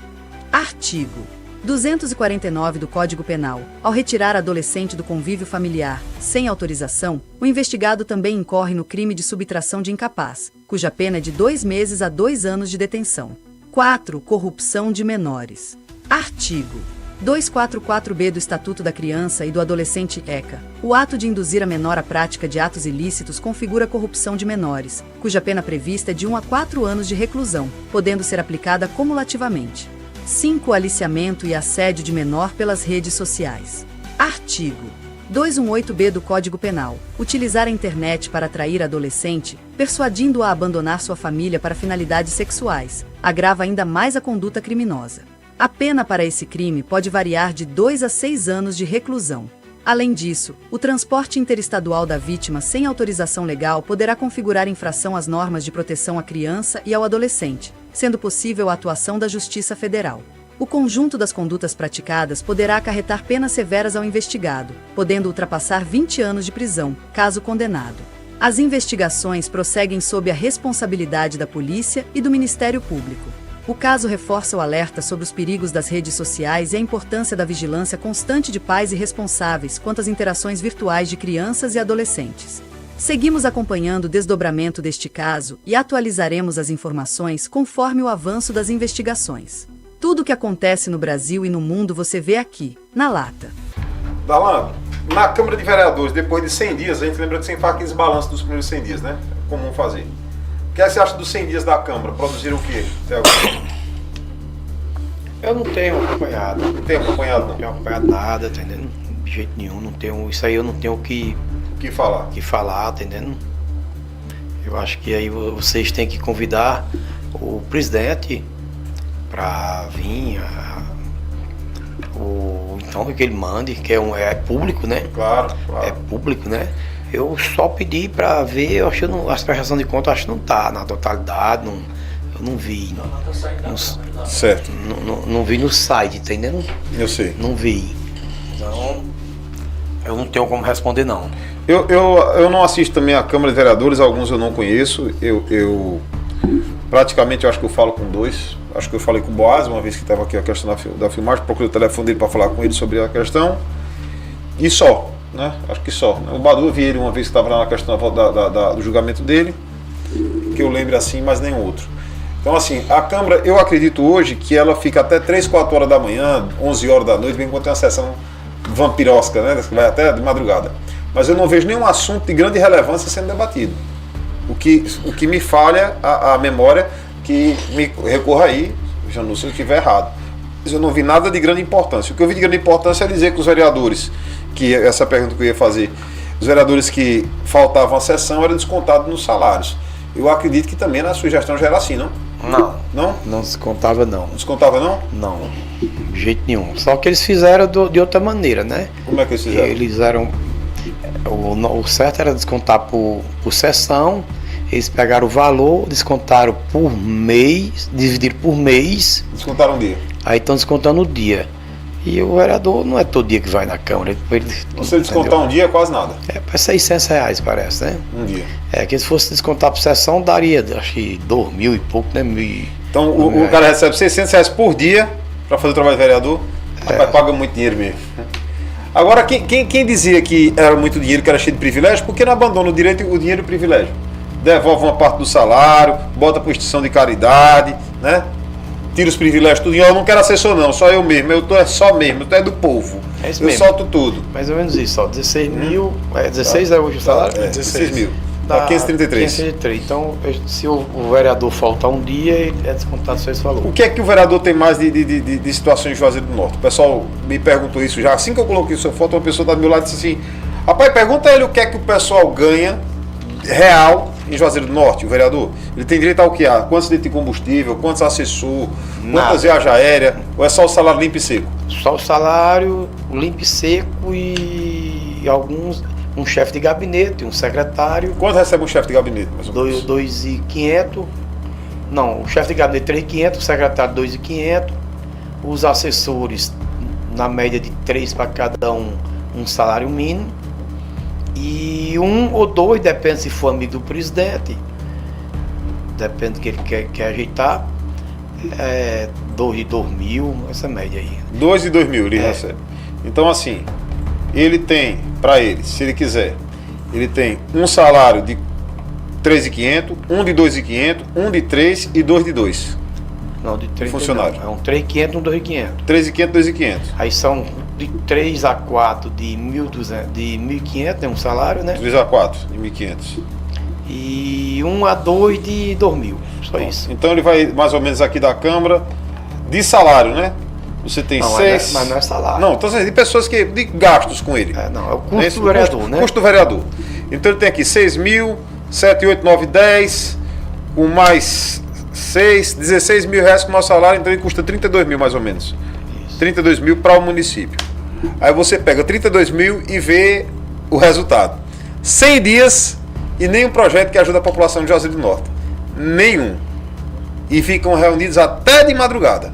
Artigo 249 do Código Penal. Ao retirar a adolescente do convívio familiar, sem autorização, o investigado também incorre no crime de subtração de incapaz, cuja pena é de 2 meses a 2 anos de detenção. 4. Corrupção de menores. Artigo 244-B do Estatuto da Criança e do Adolescente ECA. O ato de induzir a menor à prática de atos ilícitos configura corrupção de menores, cuja pena prevista é de 1 a 4 anos de reclusão, podendo ser aplicada cumulativamente. 5. Aliciamento e assédio de menor pelas redes sociais. Artigo 218-B do Código Penal. Utilizar a internet para atrair a adolescente, persuadindo-a a abandonar sua família para finalidades sexuais, agrava ainda mais a conduta criminosa. A pena para esse crime pode variar de 2 a 6 anos de reclusão. Além disso, o transporte interestadual da vítima sem autorização legal poderá configurar infração às normas de proteção à criança e ao adolescente, sendo possível a atuação da Justiça Federal. O conjunto das condutas praticadas poderá acarretar penas severas ao investigado, podendo ultrapassar 20 anos de prisão, caso condenado. As investigações prosseguem sob a responsabilidade da polícia e do Ministério Público. O caso reforça o alerta sobre os perigos das redes sociais e a importância da vigilância constante de pais e responsáveis quanto às interações virtuais de crianças e adolescentes. Seguimos acompanhando o desdobramento deste caso e atualizaremos as informações conforme o avanço das investigações. Tudo o que acontece no Brasil e no mundo você vê aqui, na Lata. Darlan, na Câmara de Vereadores, depois de 100 dias, a gente lembra que sempre faz aqueles balanços dos primeiros 100 dias, né? É comum fazer. O que você acha dos 100 dias da Câmara? Produziram o quê? Eu não tenho acompanhado. Não tenho acompanhado, não? Não tenho acompanhado nada, tá entendendo? De jeito nenhum, não tenho, isso aí eu não tenho o que falar, tá entendendo? Eu acho que aí vocês têm que convidar o presidente para vir, então que ele mande, que é público, né? Claro. É público, né? Eu só pedi para ver, eu acho que as prestações de conta, acho que não tá na totalidade, eu não vi. Certo. Não vi no site, tá entendendo? Eu sei. Não vi. Então, eu não tenho como responder, não. Eu não assisto também a Câmara de Vereadores, alguns eu não conheço. praticamente eu acho que eu falo com dois. Acho que eu falei com o Boaz, uma vez que estava aqui a questão da filmagem, procurei o telefone dele para falar com ele sobre a questão. E só, né? Acho que só. O Badu, eu vi ele uma vez que estava lá na questão do julgamento dele, que eu lembro assim, mas nenhum outro. Então, assim, a Câmara, eu acredito hoje que ela fica até 3, 4 horas da manhã, 11 horas da noite, bem enquanto tem uma sessão vampirosca, né? Que vai até de madrugada. Mas eu não vejo nenhum assunto de grande relevância sendo debatido. O que me falha a memória, que me recorra aí, Janus, se eu estiver errado. Eu não vi nada de grande importância. O que eu vi de grande importância é dizer que os vereadores, que essa pergunta que eu ia fazer, os vereadores que faltavam a sessão eram descontados nos salários. Eu acredito que também na sugestão já era assim, não? Não. Não? Não descontava, não. Não descontava, não? Não, de jeito nenhum. Só que eles fizeram de outra maneira, né? Como é que eles fizeram? Eles eram... O certo era descontar por sessão. Eles pegaram o valor, descontaram por mês, dividiram por mês. Descontaram um dia. Aí estão descontando o dia. E o vereador não é todo dia que vai na Câmara. Se ele descontar um dia, é quase nada. É para R$600, parece, né? Um dia. É que se fosse descontar por sessão, daria, acho que 2.000 e pouco, né? Então o cara recebe R$600 por dia para fazer o trabalho de vereador. Rapaz, paga muito dinheiro mesmo. Agora, quem dizia que era muito dinheiro, que era cheio de privilégio, por que não abandona o direito, o dinheiro e o privilégio? Devolve uma parte do salário, bota para instituição de caridade, né? Tira os privilégios, tudo. Eu não quero assessor não, só eu mesmo. Eu tô só mesmo, tu é do povo. É isso eu mesmo. Solto tudo. Mais ou menos isso, ó. 16 mil. 16 é hoje o salário? 16 mil. Dá 533. 533. Então, se o vereador faltar um dia, ele é descontado só esse valor. O que é que o vereador tem mais de situações em Juazeiro do Norte? O pessoal me perguntou isso já. Assim que eu coloquei sua foto, uma pessoa está do meu lado e disse assim: rapaz, pergunta a ele o que é que o pessoal ganha real em Juazeiro do Norte, o vereador. Ele tem direito ao que há? Quantos litros de combustível, quantos assessor, quantas viagens aéreas, ou é só o salário limpo e seco? Só o salário limpo e seco e alguns, um chefe de gabinete, um secretário. Quanto recebe um chefe de gabinete? 2.500. Não, o chefe de gabinete 3.500, o secretário 2.500, os assessores na média de 3 para cada um salário mínimo. E 1 ou 2, depende se for amigo do presidente, depende do que ele quer ajeitar, 2 de 2.000, essa média aí. 2 de 2.000 ele recebe. Então assim, ele tem, para ele, se ele quiser, ele tem um salário de 3.500, um de 2.500, um de 3 e 2 de 2. Não, de 3 funcionário. Não, é um 3.500 e um 2.500. 3.500, 2.500. Aí são de 3 a 4 de 1.200, de 1.500, é um salário, né? 3 a 4 de 1.500. E 1 a 2 de 2.000, só isso. Então ele vai mais ou menos aqui da Câmara de salário, né? Você tem não, 6. Mas não é salário. Não, então de pessoas que. De gastos com ele. Não, é o custo do vereador, né? Custo do vereador. Então ele tem aqui 6.000, 7, 8, 9, 10, com mais 6, 16 mil reais com o meu salário, então ele custa 32 mil mais ou menos. Isso. 32 mil para o município. Aí você pega 32 mil e vê o resultado. 100 dias e nenhum projeto que ajuda a população de Juazeiro do Norte. Nenhum. E ficam reunidos até de madrugada.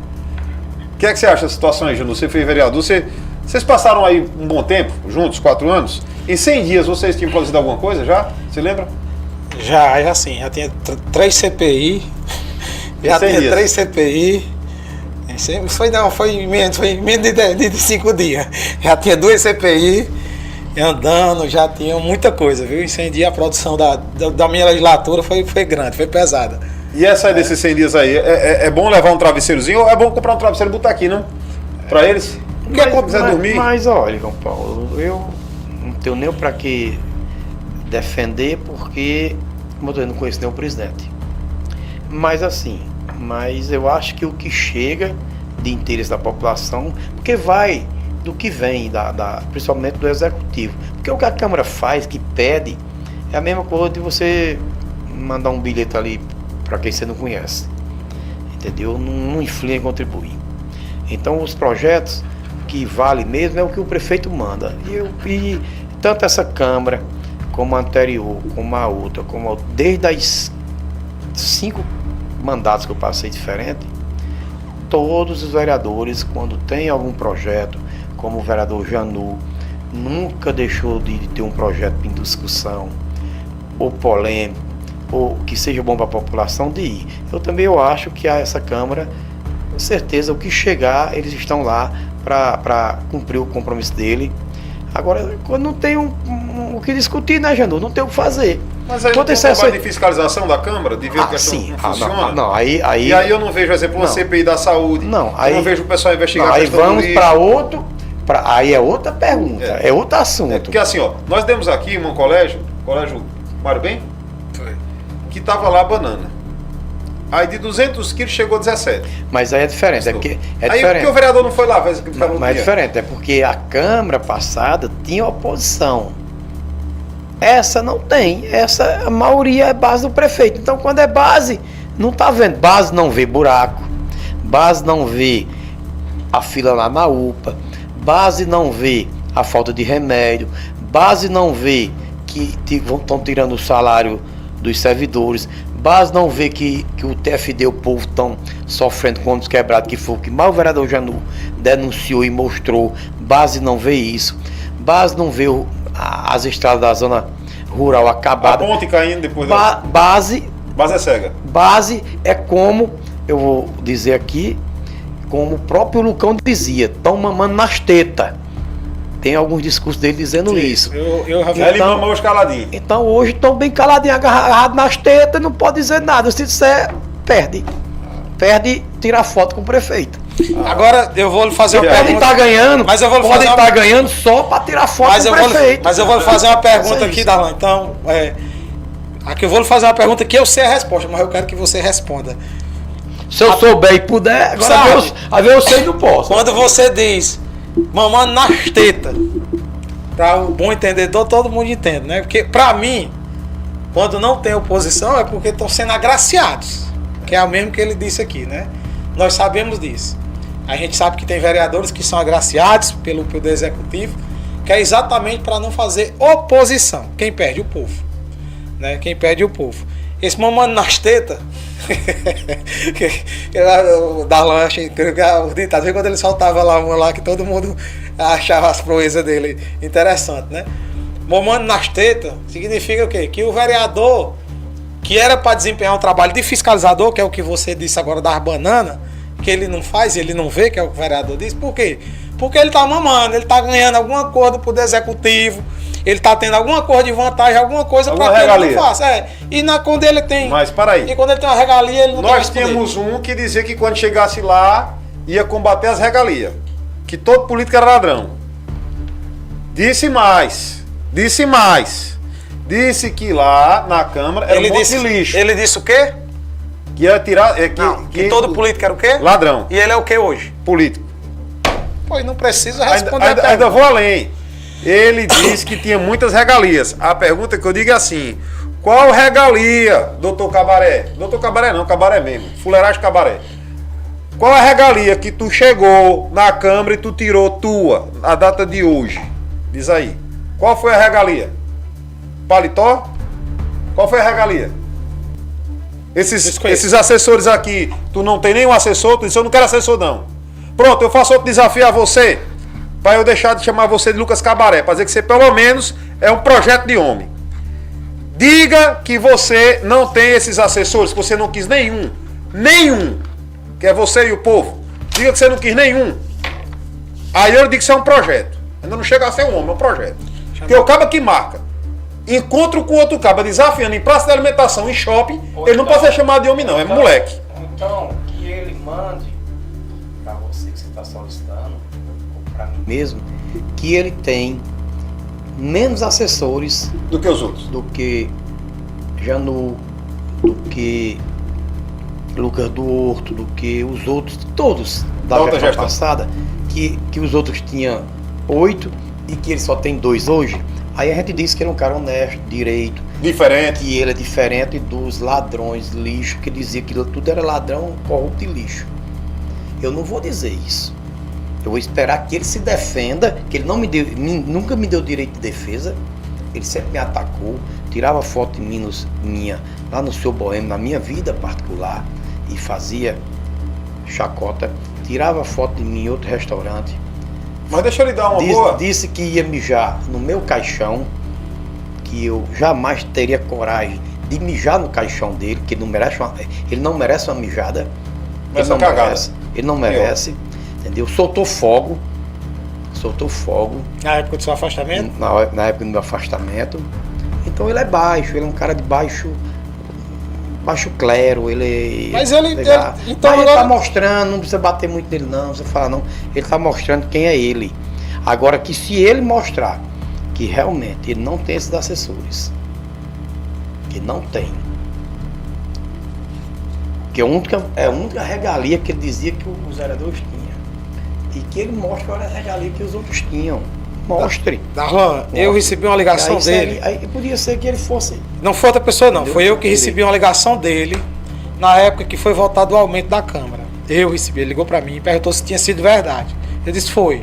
O que é que você acha da situação aí, Janu? Você foi vereador, vocês passaram aí um bom tempo, juntos, 4 anos. Em 100 dias vocês tinham produzido alguma coisa já? Você lembra? Já, é assim, já tinha 3 CPI. Já tinha 3 CPI. Foi menos de 5 dias. Já tinha 2 CPI andando, já tinha muita coisa, viu? Em 100 dias a produção da minha legislatura foi grande, foi pesada. E essa aí desses 100 dias aí, é bom levar um travesseirozinho ou é bom comprar um travesseiro e botar aqui, não? Pra eles? O que é quando quiser dormir? Mas olha, João Paulo, eu não tenho nem pra que defender, porque, como eu não conheço nem o presidente. Mas assim, eu acho que o que chega de interesse da população, porque vai do que vem, principalmente do executivo. Porque o que a Câmara faz, que pede, é a mesma coisa de você mandar um bilhete ali para quem você não conhece. Entendeu? Não influi em contribuir. Então os projetos que vale mesmo é o que o prefeito manda. E tanto essa Câmara, como a anterior, como a outra, desde as 5 mandatos que eu passei diferente, todos os vereadores, quando tem algum projeto, como o vereador Janu, nunca deixou de ter um projeto em discussão ou polêmico, ou que seja bom para a população de ir. Eu acho que essa Câmara, com certeza, o que chegar, eles estão lá para cumprir o compromisso dele. Agora, quando não tem o que discutir, né, Janô? Não tem o que fazer. Mas aí não tem um trabalho de fiscalização da Câmara, de ver que sim. não funciona? Não, aí... E aí eu não vejo, por exemplo, uma CPI da saúde. Não, eu não vejo o pessoal investigar. Aí vamos para outro... Aí é outra pergunta, é outro assunto. Porque assim, ó, nós demos aqui um colégio Mário Bem? Foi. Que estava lá banana. Aí de 200 quilos chegou 17. Mas aí é diferente. Aí diferente. Porque o vereador não foi lá, mas é diferente, é porque a Câmara passada tinha oposição. Essa não tem. Essa, a maioria é base do prefeito. Então, quando é base, não está vendo. Base não vê buraco. Base não vê a fila lá na UPA. Base não vê a falta de remédio. Base não vê que estão tirando o salário dos servidores. Base não vê que o TFD, o povo, estão sofrendo com ônibus quebrados, que foi o que mais o vereador Janu denunciou e mostrou. Base não vê isso. Base não vê as estradas da zona rural acabadas. A ponte caindo depois Base é cega. Base é como, eu vou dizer aqui, como o próprio Lucão dizia, estão mamando nas tetas. Tem alguns discursos dele dizendo isso. Ele mama hoje caladinho. Então hoje estão bem caladinhos, agarrados nas tetas, não pode dizer nada. Se disser, perde. Perde, tirar foto com o prefeito. Agora eu vou lhe fazer uma pergunta. pergunta. Pode estar ganhando, mas eu vou pode estar ganhando só para tirar foto com o prefeito. Mas eu vou lhe fazer uma pergunta aqui, Darlan. Então, aqui eu vou lhe fazer uma pergunta que eu sei a resposta, mas eu quero que você responda. Se eu souber e puder, agora eu sei que não posso. Quando você diz mamando nas tetas, para o bom entendedor, todo mundo entende, né? Porque, para mim, quando não tem oposição, é porque estão sendo agraciados, que é o mesmo que ele disse aqui, né? Nós sabemos disso. A gente sabe que tem vereadores que são agraciados pelo Poder Executivo, que é exatamente para não fazer oposição. Quem perde? O povo. Né? Quem perde? O povo. Esse mamando nas tetas, o Darlan achei incrível, o ditado, quando ele soltava lá uma lá que todo mundo achava as proezas dele interessante, né? Mamando nas tetas significa o quê? Que o vereador, que era para desempenhar um trabalho de fiscalizador, que é o que você disse agora das bananas, que ele não faz, ele não vê, que é o que o vereador disse, por quê? Porque ele está mamando, ele está ganhando alguma coisa do Poder Executivo, ele está tendo alguma coisa de vantagem, alguma coisa para que ele não faça. Quando ele tem. Mas para aí. E quando ele tem uma regalia, ele não Nós tínhamos um que dizia que quando chegasse lá ia combater as regalias. Que todo político era ladrão. Disse mais. Disse que lá na Câmara era um monte de lixo. Ele disse o quê? Que ia tirar. Que todo político era o quê? Ladrão. E ele é o quê hoje? Político. Pois não precisa responder ainda vou além. Ele disse que tinha muitas regalias. A pergunta que eu digo é assim: qual regalia, doutor Cabaré? Doutor Cabaré não, Cabaré mesmo. Fuleiragem Cabaré. Qual a regalia que tu chegou na Câmara e tu tirou tua, a data de hoje? Diz aí. Qual foi a regalia? Paletó? Qual foi a regalia? Esses assessores aqui, tu não tem nenhum assessor, tu disse, eu não quero assessor não. Pronto, eu faço outro desafio a você, para eu deixar de chamar você de Lucas Cabaré, para dizer que você pelo menos é um projeto de homem. Diga que você não tem esses assessores, que você não quis nenhum, que é você e o povo. Diga que você não quis nenhum. Aí eu digo que isso é um projeto. Ainda não chega a ser um homem, é um projeto. Porque o cabo que marca encontro com outro cabo desafiando em praça de alimentação, em shopping, ele não pode ser chamado de homem não, é moleque. Então, que ele mande para você que você está solicitando, ou para mim mesmo, que ele tem menos assessores do que os outros. Do que Janu, do que Lucas do Horto, do que os outros, todos da gestão passada, que os outros tinham 8 e que ele só tem 2 hoje. Aí a gente disse que ele é um cara honesto, direito. Diferente. Que ele é diferente dos ladrões, lixo, que dizia que tudo era ladrão, corrupto e lixo. Eu não vou dizer isso. Eu vou esperar que ele se defenda, que ele nunca me deu direito de defesa. Ele sempre me atacou, tirava foto minha lá no seu Boêmio, na minha vida particular, e fazia chacota. Tirava foto de mim em outro restaurante. Mas deixa eu lhe dar uma boa. Disse que ia mijar no meu caixão, que eu jamais teria coragem de mijar no caixão dele, que ele não merece uma mijada. Ele não merece, entendeu? Soltou fogo. Na época do seu afastamento? Na época do meu afastamento. Então ele é baixo, ele é um cara de baixo clero, Mas ele então ele tá mostrando, não precisa bater muito nele não, não precisa falar não. Ele tá mostrando quem é ele. Agora que se ele mostrar que realmente ele não tem esses assessores, que não tem, que é a única regalia que ele dizia que os vereadores tinham, e que ele mostra qual é a regalia que os outros tinham. Mostre. Darlan, eu recebi uma ligação dele. Aí podia ser que ele fosse. Não foi outra pessoa, não. Foi eu que recebi uma ligação dele na época que foi votado o aumento da Câmara. Eu recebi, ele ligou para mim e perguntou se tinha sido verdade. Eu disse: foi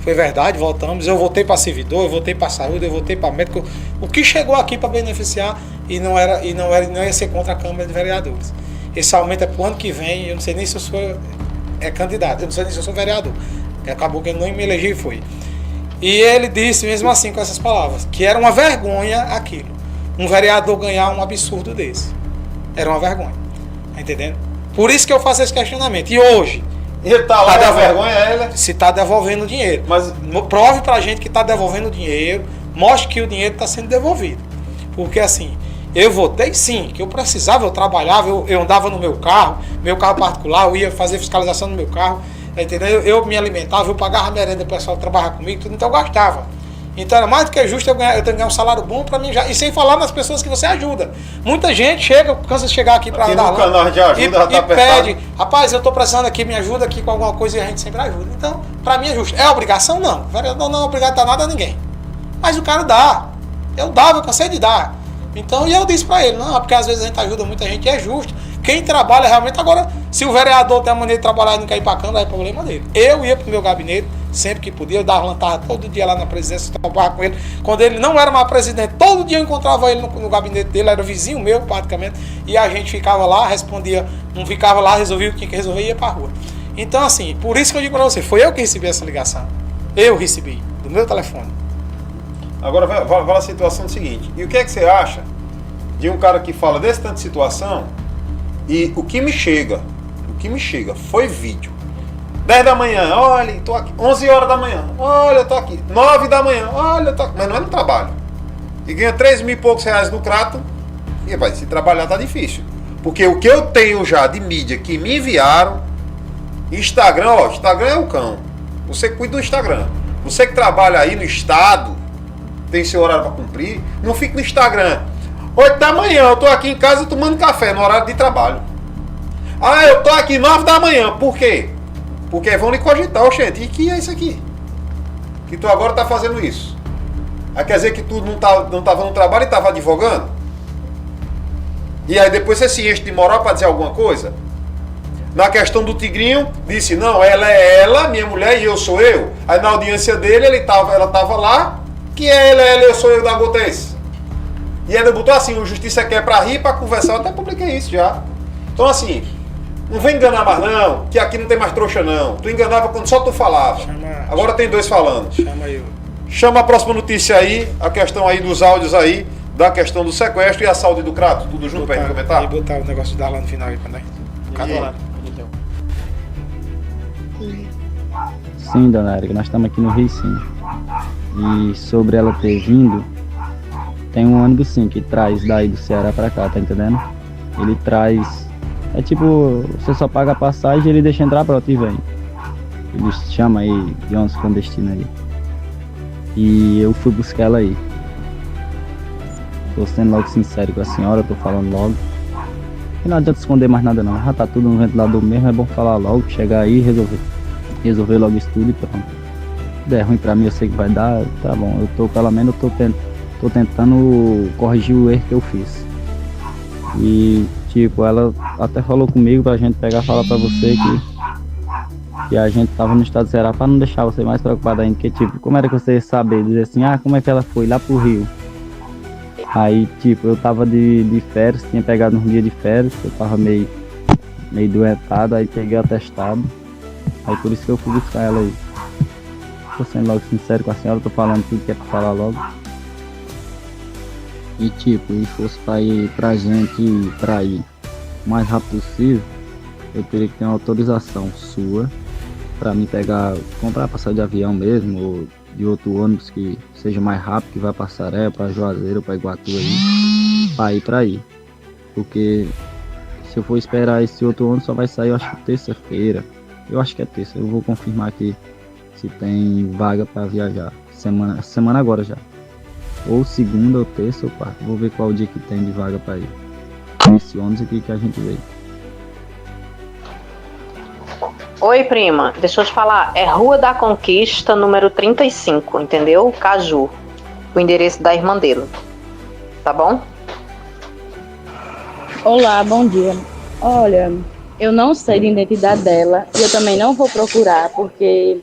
verdade, voltamos. Eu voltei para servidor, eu voltei para saúde, eu voltei para médico. O que chegou aqui para beneficiar e não ia ser contra a Câmara de Vereadores. Esse aumento é para o ano que vem. Eu não sei nem se eu sou candidato, eu não sei nem se eu sou vereador. Acabou que ele não me elegeu e foi. E ele disse, mesmo assim, com essas palavras, que era uma vergonha aquilo. Um vereador ganhar um absurdo desse. Era uma vergonha. Tá entendendo? Por isso que eu faço esse questionamento. E hoje... Ele tá lá, a vergonha é ele? Se tá devolvendo dinheiro. Mas prove pra gente que tá devolvendo dinheiro. Mostre que o dinheiro tá sendo devolvido. Porque assim, eu votei sim, que eu precisava, eu trabalhava, eu andava no meu carro particular, eu ia fazer fiscalização no meu carro. Entendeu? Eu me alimentava, eu pagava a merenda, o pessoal trabalhava comigo, tudo, então eu gastava. Então era mais do que justo eu tenho que ganhar um salário bom para mim já. E sem falar nas pessoas que você ajuda. Muita gente cansa de chegar aqui para dar e pede: rapaz, eu estou precisando aqui, me ajuda aqui com alguma coisa, e a gente sempre ajuda. Então, para mim é justo. É obrigação? Não. O vereador não é obrigado a dar nada a ninguém. Mas o cara dá. Eu cansei de dar. Então, e eu disse para ele: não, porque às vezes a gente ajuda muita gente, é justo. Quem trabalha realmente, agora, se o vereador tem a maneira de trabalhar e não quer ir para a Câmara, é problema dele. Eu ia para o meu gabinete, sempre que podia, eu dava lanterna todo dia lá na presidência, trabalhava com ele. Quando ele não era mais presidente, todo dia eu encontrava ele no gabinete dele, era vizinho meu, praticamente, e a gente ficava lá, respondia, não ficava lá, resolvia o que tinha que resolver e ia para a rua. Então, assim, por isso que eu digo para você, foi eu que recebi essa ligação. Eu recebi, do meu telefone. Agora, vai a situação seguinte, e o que é que você acha de um cara que fala desse tanto de situação? E o que me chega foi vídeo. 10 da manhã, olha, tô aqui. 11 horas da manhã, olha, eu tô aqui. 9 da manhã, olha, eu tô aqui. Mas não é no trabalho. E ganha 3 mil e poucos reais no crato. E vai, se trabalhar tá difícil. Porque o que eu tenho já de mídia que me enviaram, Instagram é o cão. Você cuida do Instagram. Você que trabalha aí no estado, tem seu horário para cumprir, não fique no Instagram. 8 da manhã, eu tô aqui em casa tomando café no horário de trabalho. Ah, eu tô aqui 9 da manhã. Por quê? Porque vão lhe cogitar, gente. E que é isso aqui? Que tu agora tá fazendo isso? Aí quer dizer que tu não tava no trabalho e tava advogando? E aí depois você se enche de moral para dizer alguma coisa? Na questão do Tigrinho, disse: não, ela é ela, minha mulher, e eu sou eu. Aí na audiência dele, ela tava lá, que é ela, eu sou eu da Gotes. E ainda botou assim: o Justiça quer pra rir, pra conversar. Eu até publiquei isso já. Então assim, não vem enganar mais não, que aqui não tem mais trouxa não. Tu enganava quando só tu falava. Agora tem dois falando. Chama a próxima notícia aí, a questão aí dos áudios aí, da questão do sequestro e a saúde do Crato. Tudo junto pra gente comentar? E botar o negócio de dar lá no final aí também. Sim, dona Érica, nós estamos aqui no Rio, sim. E sobre ela ter vindo, tem um ônibus sim que traz daí do Ceará pra cá, tá entendendo? Ele traz, é tipo, você só paga a passagem e ele deixa entrar pra outra e vem. Ele chama aí de ônibus clandestino aí. E eu fui buscar ela aí. Tô sendo logo sincero com a senhora, tô falando logo. E não adianta esconder mais nada não, já tá tudo no ventilador mesmo, é bom falar logo, chegar aí e resolver logo isso tudo e pronto. Se der ruim pra mim, eu sei que vai dar, tá bom, eu tô, pelo menos eu tô tentando corrigir o erro que eu fiz. E tipo, ela até falou comigo pra gente pegar e falar pra você que a gente tava no estado do Ceará pra não deixar você mais preocupado ainda, porque tipo, como era que você ia saber, dizer assim, como é que ela foi lá pro Rio? Aí tipo, eu tava de férias, tinha pegado um dia de férias, eu tava meio doentado, aí peguei o atestado, aí por isso que eu fui buscar ela aí. Tô sendo logo sincero com a senhora, tô falando tudo que é pra falar logo. e fosse pra gente ir o mais rápido possível, eu teria que ter uma autorização sua para mim comprar passagem de avião mesmo, ou de outro ônibus que seja mais rápido, que vai para Saré, para Juazeiro, para Iguatu aí, para ir. Porque se eu for esperar esse outro ônibus só vai sair, eu acho que terça-feira. Eu acho que é terça, eu vou confirmar aqui se tem vaga para viajar. Semana agora já. Ou segunda, ou terça, ou quarta. Vou ver qual o dia que tem de vaga para ir. Esse ônibus aqui que a gente veio. Oi, prima. Deixa eu te falar. É Rua da Conquista, número 35, entendeu? Caju. O endereço da irmã dele. Tá bom? Olá, bom dia. Olha, eu não sei da identidade dela e eu também não vou procurar, porque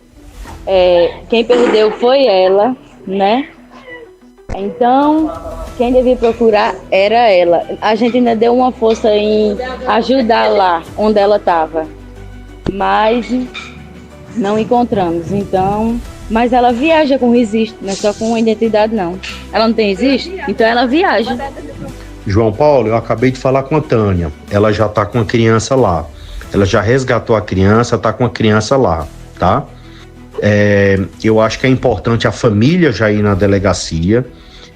quem perdeu foi ela, né? Então, quem devia procurar era ela. A gente ainda deu uma força em ajudar lá onde ela estava, mas não encontramos. Então, mas ela viaja com registro, não é só com identidade não. Ela não tem registro? Então ela viaja. João Paulo, eu acabei de falar com a Tânia. Ela já está com a criança lá. Ela já resgatou a criança, está com a criança lá, tá? Eu acho que é importante a família já ir na delegacia,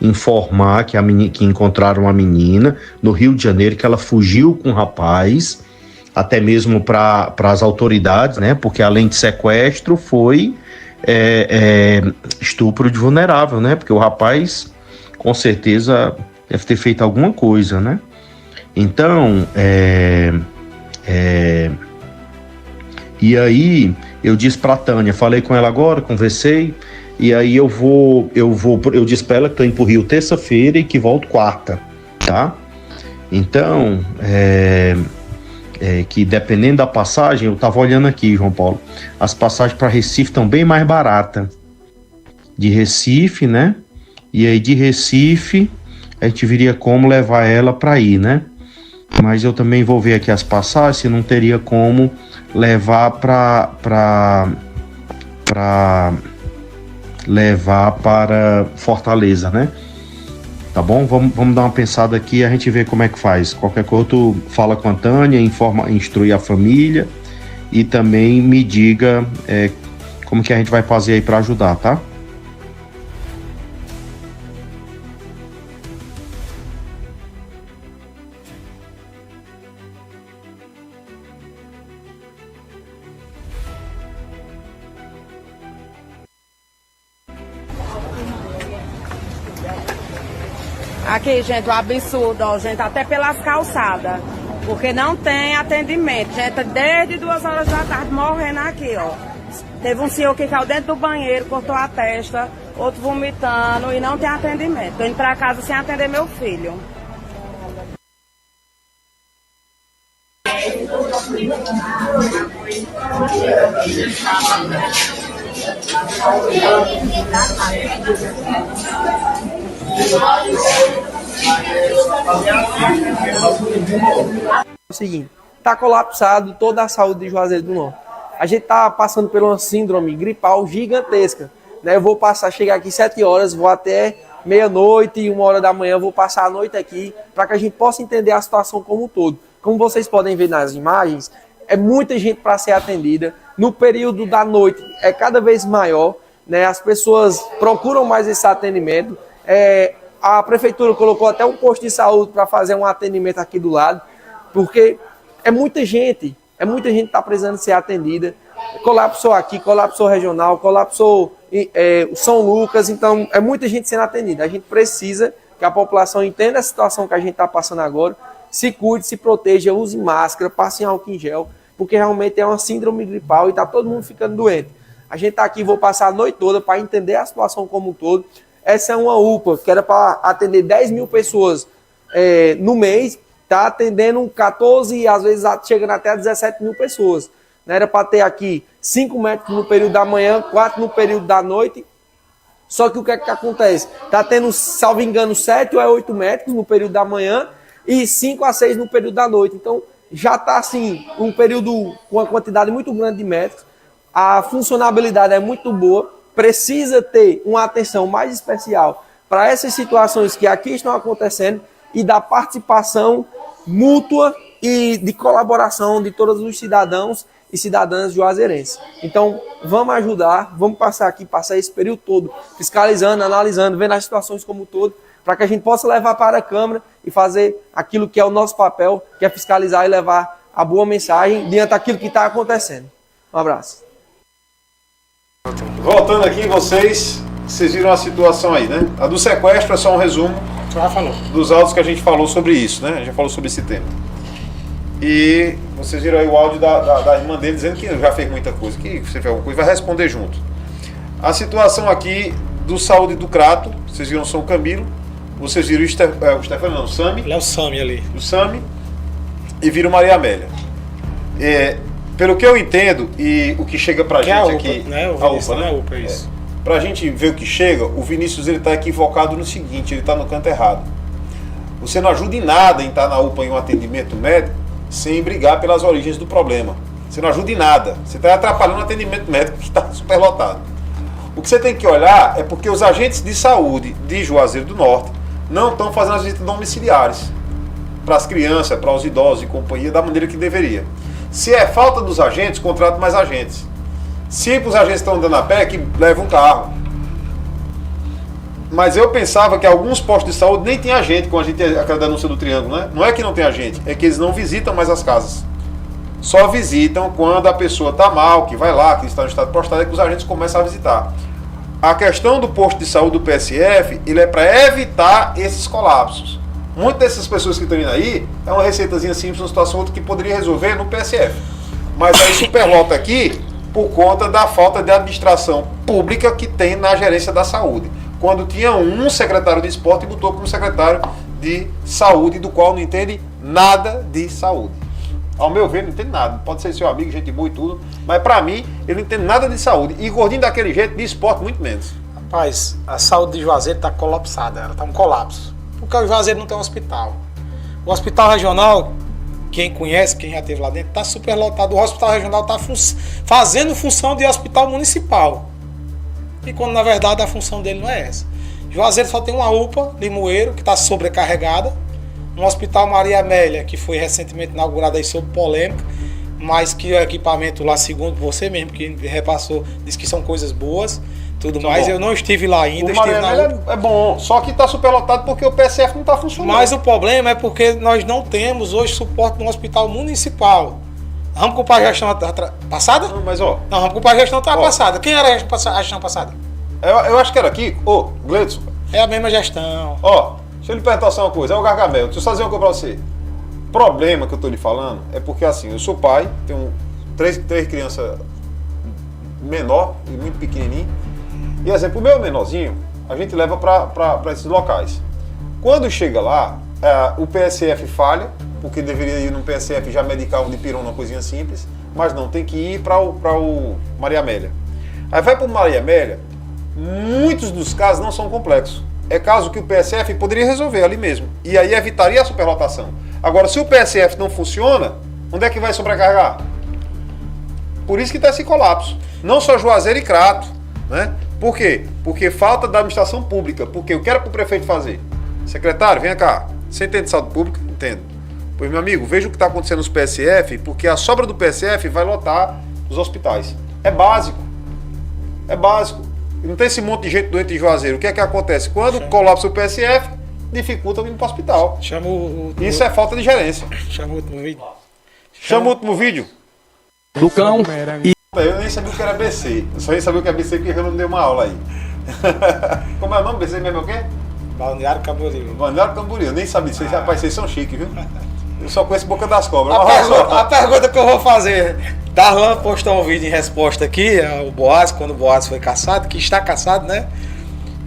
informar que encontraram uma menina no Rio de Janeiro, que ela fugiu com um rapaz, até mesmo para as autoridades, né? Porque além de sequestro, foi estupro de vulnerável, né? Porque o rapaz, com certeza, deve ter feito alguma coisa, né? Então, e aí eu disse pra Tânia, falei com ela agora, conversei, e aí eu disse pra ela que tô indo pro Rio terça-feira e que volto quarta, tá? Então, que dependendo da passagem, eu tava olhando aqui, João Paulo, as passagens para Recife estão bem mais baratas. De Recife, né? E aí de Recife a gente viria como levar ela para ir, né? Mas eu também vou ver aqui as passagens, se não teria como levar levar para Fortaleza, né? Tá bom? Vamos dar uma pensada aqui e a gente vê como é que faz. Qualquer coisa tu fala com a Tânia, instrui a família e também me diga como que a gente vai fazer aí para ajudar, tá? Aqui, gente, o absurdo, ó, gente, até pelas calçadas, porque não tem atendimento, gente, desde 2 horas da tarde morrendo aqui, ó. Teve um senhor que caiu dentro do banheiro, cortou a testa, outro vomitando e não tem atendimento. Tô indo pra casa sem atender meu filho. O seguinte, tá colapsado toda a saúde de Juazeiro do Norte. A gente tá passando por uma síndrome gripal gigantesca, né? Eu vou chegar aqui 7 horas, vou até meia-noite e 1 hora da manhã, vou passar a noite aqui para que a gente possa entender a situação como um todo. Como vocês podem ver nas imagens, é muita gente para ser atendida. No período da noite é cada vez maior, né? As pessoas procuram mais esse atendimento. A prefeitura colocou até um posto de saúde para fazer um atendimento aqui do lado, porque é muita gente que está precisando ser atendida. Colapsou aqui, colapsou regional, colapsou o São Lucas, então é muita gente sendo atendida. A gente precisa que a população entenda a situação que a gente está passando agora, se cuide, se proteja, use máscara, passe em álcool em gel, porque realmente é uma síndrome gripal e está todo mundo ficando doente. A gente está aqui, vou passar a noite toda para entender a situação como um todo. Essa é uma UPA que era para atender 10 mil pessoas no mês, está atendendo 14 e às vezes chegando até 17 mil pessoas. Era para ter aqui 5 médicos no período da manhã, 4 no período da noite. Só que o que é que acontece? Está tendo, salvo engano, 7 ou 8 médicos no período da manhã e 5 a 6 no período da noite. Então já está assim, um período com uma quantidade muito grande de médicos. A funcionabilidade é muito boa. Precisa ter uma atenção mais especial para essas situações que aqui estão acontecendo e da participação mútua e de colaboração de todos os cidadãos e cidadãs juazeirenses. Então, vamos ajudar, vamos passar esse período todo fiscalizando, analisando, vendo as situações como um todo, para que a gente possa levar para a Câmara e fazer aquilo que é o nosso papel, que é fiscalizar e levar a boa mensagem diante daquilo que está acontecendo. Um abraço. Voltando aqui, vocês viram a situação aí, né? A do sequestro é só um resumo dos áudios que a gente falou sobre isso, né? A gente já falou sobre esse tema. E vocês viram aí o áudio da irmã dele dizendo que já fez muita coisa, que você fez alguma coisa, vai responder junto. A situação aqui do Saúde do Crato, vocês viram o São Camilo, vocês viram o Stefano, não, o Sami. Ele é o Sami ali. O Sami. E viram Maria Amélia. Pelo que eu entendo, e o que chega pra gente UPA, aqui... Né? A UPA, né? A UPA, isso. Pra gente ver o que chega, o Vinícius ele tá equivocado no seguinte, ele tá no canto errado. Você não ajuda em nada em estar na UPA em um atendimento médico sem brigar pelas origens do problema. Você não ajuda em nada. Você está atrapalhando o atendimento médico que está superlotado. O que você tem que olhar é porque os agentes de saúde de Juazeiro do Norte não estão fazendo as visitas domiciliares para as crianças, para os idosos e companhia da maneira que deveria. Se é falta dos agentes, contrate mais agentes. Se os agentes estão andando a pé, que leva um carro. Mas eu pensava que alguns postos de saúde nem tem agente, com aquela denúncia do Triângulo, né? Não é que não tem agente, é que eles não visitam mais as casas. Só visitam quando a pessoa está mal, que vai lá, que está no estado prostrado, é que os agentes começam a visitar. A questão do posto de saúde do PSF, ele é para evitar esses colapsos. Muitas dessas pessoas que estão indo aí, é uma receitazinha simples, uma situação outra que poderia resolver no PSF. Mas aí superlota aqui por conta da falta de administração pública que tem na gerência da saúde. Quando tinha um secretário de esporte e botou como secretário de saúde, do qual não entende nada de saúde. Ao meu ver, não entende nada. Pode ser seu amigo, gente boa e tudo, mas pra mim, ele não entende nada de saúde. E gordinho daquele jeito, de esporte, muito menos. Rapaz, a saúde de Juazeiro está colapsada, ela está um colapso. Porque o Juazeiro não tem um hospital. O hospital regional, quem conhece, quem já esteve lá dentro, está superlotado. O hospital regional está fazendo função de hospital municipal. E quando na verdade a função dele não é essa. Juazeiro só tem uma UPA, Limoeiro, que está sobrecarregada. Um hospital Maria Amélia, que foi recentemente inaugurado aí sob polêmica, mas que o equipamento lá, segundo você mesmo, que repassou, diz que são coisas boas, tudo mais. Bom. Eu não estive lá ainda. O Maria Amélia é bom, só que está superlotado porque o PSF não está funcionando. Mas o problema é porque nós não temos hoje suporte no hospital municipal. Vamos culpar a gestão passada? Não, mas ó. Não, vamos culpar a gestão passada. Quem era a gestão passada? Eu acho que era aqui. Gleidson. É a mesma gestão. Deixa eu lhe perguntar só uma coisa. É o Gargamel. Deixa eu fazer uma coisa pra você. O problema que eu tô lhe falando é porque assim, eu sou pai, tenho três crianças menor e muito pequenininho. E exemplo, o meu menorzinho, a gente leva pra esses locais. Quando chega lá, o PSF falha, porque deveria ir no PSF já medicar um dipirona, uma coisinha simples, mas não, tem que ir para o Maria Amélia. Aí vai para o Maria Amélia, muitos dos casos não são complexos. É caso que o PSF poderia resolver ali mesmo, e aí evitaria a superlotação. Agora, se o PSF não funciona, onde é que vai sobrecarregar? Por isso que está esse colapso. Não só Juazeiro e Crato, né? Por quê? Porque falta da administração pública. Porque eu quero para o prefeito fazer. Secretário, venha cá. Você entende de saúde pública? Entendo. Pois, meu amigo, veja o que está acontecendo nos PSF, porque a sobra do PSF vai lotar os hospitais. É básico. É básico. Não tem esse monte de gente doente em Juazeiro. O que é que acontece? Quando colapsa o PSF, dificulta o ir para o hospital. Isso é falta de gerência. Chama o último vídeo. Chama o último vídeo. Do cão e... Eu nem sabia o que era BC. Eu só ia saber o que é BC porque eu não dei uma aula aí. Como é o nome? BC mesmo é o quê? Balneário Camboriú. Balneário Camboriú. Eu nem sabia. Rapaz, vocês são chiques, viu? Eu só conheço Boca das Cobras. A pergunta que eu vou fazer. Darlan postou um vídeo em resposta aqui, o Boaz, quando o Boaz foi caçado, que está caçado, né?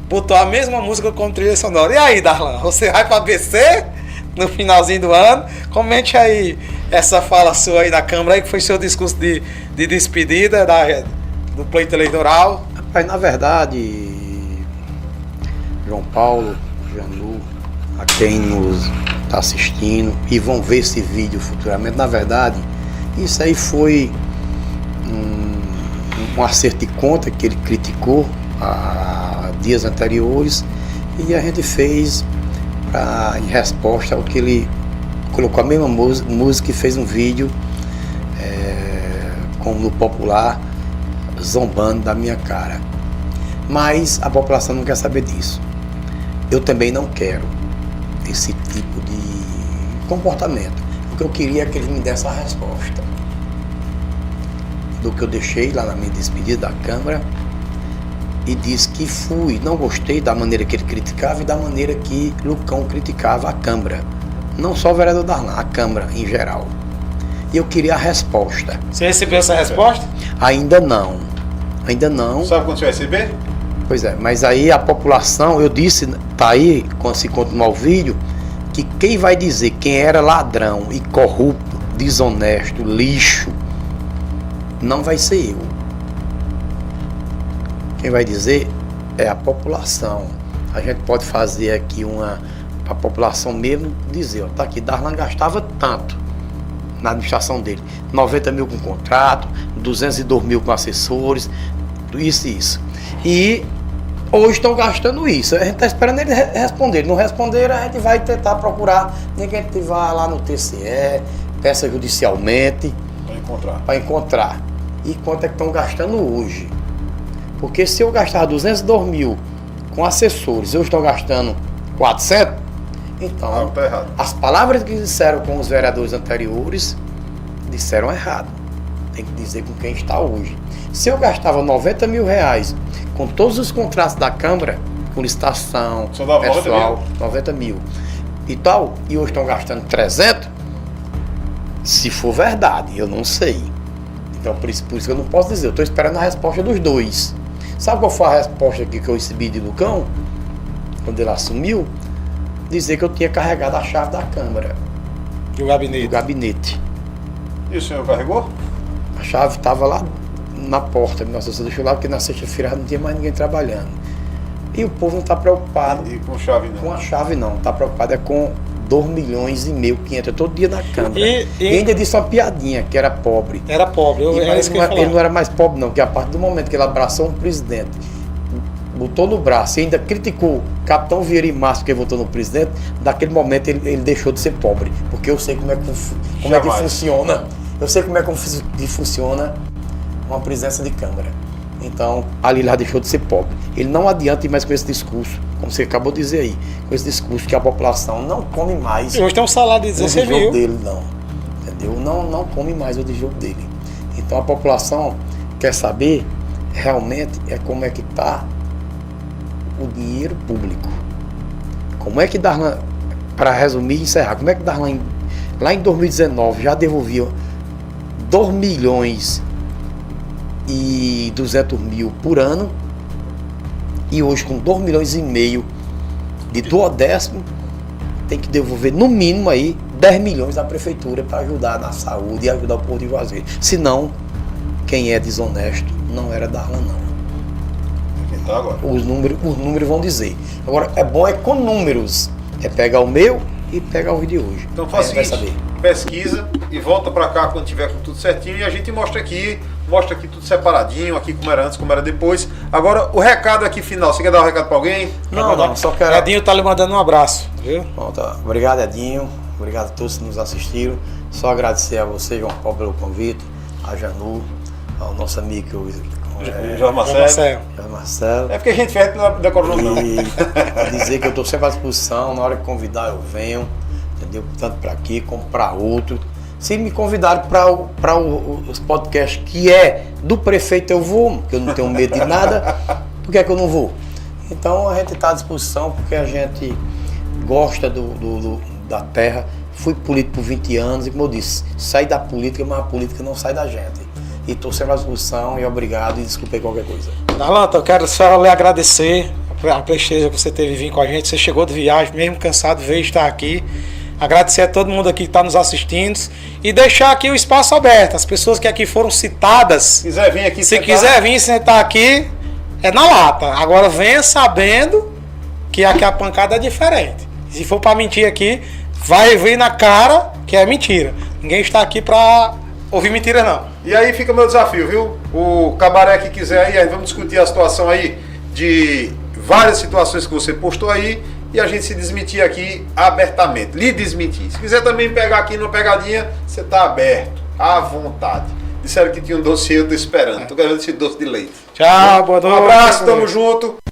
Botou a mesma música como trilha sonora. E aí, Darlan, você vai para BC no finalzinho do ano? Comente aí essa fala sua aí na Câmara, aí, que foi seu discurso de despedida do pleito eleitoral. Rapaz, na verdade, João Paulo, Janu, a quem nos está assistindo e vão ver esse vídeo futuramente, na verdade, isso aí foi um acerto de conta que ele criticou há dias anteriores E a gente fez em resposta ao que ele colocou a mesma música e fez um vídeo, como no popular, zombando da minha cara. Mas a população não quer saber disso. Eu também não quero esse tipo de comportamento. O que eu queria é que ele me desse a resposta do que eu deixei lá na minha despedida da Câmara e disse que não gostei da maneira que ele criticava e da maneira que Lucão criticava a Câmara. Não só o vereador Darlan, a Câmara em geral. E eu queria a resposta. Você recebeu essa resposta? Ainda não. Ainda não. Sabe quando você vai receber? Pois é, mas aí a população, eu disse, tá aí, quando se continuar o vídeo, que quem vai dizer quem era ladrão e corrupto, desonesto, lixo, não vai ser eu. Quem vai dizer é a população. A gente pode fazer aqui a população mesmo dizer, ó, tá aqui, Darlan gastava tanto na administração dele, 90 mil com contrato, 202 mil com assessores, isso e isso. E hoje estão gastando isso. A gente está esperando ele responder. Não responder, a gente vai tentar procurar. Nem que a gente vá lá no TCE, peça judicialmente. Para encontrar. E quanto é que estão gastando hoje? Porque se eu gastar 202 mil com assessores, eu estou gastando 400, então tá errado. As palavras que disseram com os vereadores anteriores disseram errado. Tem que dizer com quem está hoje. Se eu gastava 90 mil reais com todos os contratos da Câmara, com licitação, pessoal, 90 mil e tal, e hoje estão gastando 300, se for verdade, eu não sei. Então por isso que eu não posso dizer, eu estou esperando a resposta dos dois. Sabe qual foi a resposta aqui que eu recebi de Lucão, quando ele assumiu? Dizer que eu tinha carregado a chave da Câmara. Do gabinete. Do gabinete. E o senhor carregou? A chave estava lá na porta, nossa, você deixou lá porque na sexta-feira não tinha mais ninguém trabalhando. E o povo não está preocupado. E com chave não? Com a chave não, está preocupado é com 2,5 milhões que entra todo dia na Câmara. E ainda disse uma piadinha, que era pobre. Era pobre, ele não era mais pobre não, porque a partir do momento que ele abraçou um presidente, botou no braço e ainda criticou Capitão Vieira e Márcio, que votou no presidente, naquele momento ele deixou de ser pobre. Porque eu sei como é que funciona. Eu sei como é que funciona uma presença de Câmara. Então, ali lá deixou de ser pobre. Ele não adianta ir mais com esse discurso, como você acabou de dizer aí, com esse discurso que a população não come mais. E hoje tem um salário de 16 mil. Dele, não. Entendeu? Não come mais o de jogo dele. Então, a população quer saber realmente como é que está o dinheiro público. Como é que Darlan, para resumir e encerrar, como é que Darlan, lá em 2019, já devolvia 2 milhões e 200 mil por ano, e hoje com 2 milhões e meio de duodécimo, tem que devolver no mínimo aí 10 milhões da prefeitura para ajudar na saúde e ajudar o povo de Juazeiro. Senão, quem é desonesto não era Darlan não. Tá agora. Os números vão dizer. Agora, é bom com números. É pegar o meu e pegar o vídeo de hoje. Então faz o seguinte, pesquisa e volta pra cá quando tiver com tudo certinho e a gente mostra aqui tudo separadinho, aqui como era antes, como era depois. Agora, o recado aqui final. Você quer dar um recado pra alguém? Não, só quero... Edinho tá lhe mandando um abraço, viu? Bom, tá. Obrigado, Edinho. Obrigado a todos que nos assistiram. Só agradecer a você, João Paulo, pelo convite, a Janu, ao nosso amigo Jorge Marcelo. É porque a gente fez não decorou não. E dizer que eu estou sempre à disposição, na hora que convidar eu venho, entendeu? Tanto para aqui como para outro. Se me convidarem para os podcasts que é do prefeito, eu vou, porque eu não tenho medo de nada. Por que é que eu não vou? Então a gente está à disposição porque a gente gosta da terra. Fui político por 20 anos e, como eu disse, saí da política, mas a política não sai da gente. E estou sempre à disposição e obrigado e desculpei qualquer coisa. Darlan, eu quero só lhe agradecer a presteza que você teve vir com a gente. Você chegou de viagem, mesmo cansado, veio estar aqui. Agradecer a todo mundo aqui que está nos assistindo e deixar aqui o espaço aberto. As pessoas que aqui foram citadas, quiser vir aqui se quiser vir sentar aqui, é na lata. Agora venha sabendo que aqui a pancada é diferente. Se for para mentir aqui, vai vir na cara que é mentira. Ninguém está aqui para ouvir mentira não. E aí fica o meu desafio, viu? O cabaré que quiser aí vamos discutir a situação aí de várias situações que você postou aí e a gente se desmentir aqui abertamente, lhe desmentir. Se quiser também pegar aqui numa pegadinha, você está aberto, à vontade. Disseram que tinha um doce, eu tô esperando. Tô querendo esse doce de leite. Tchau, boa noite. Um abraço, tamo junto.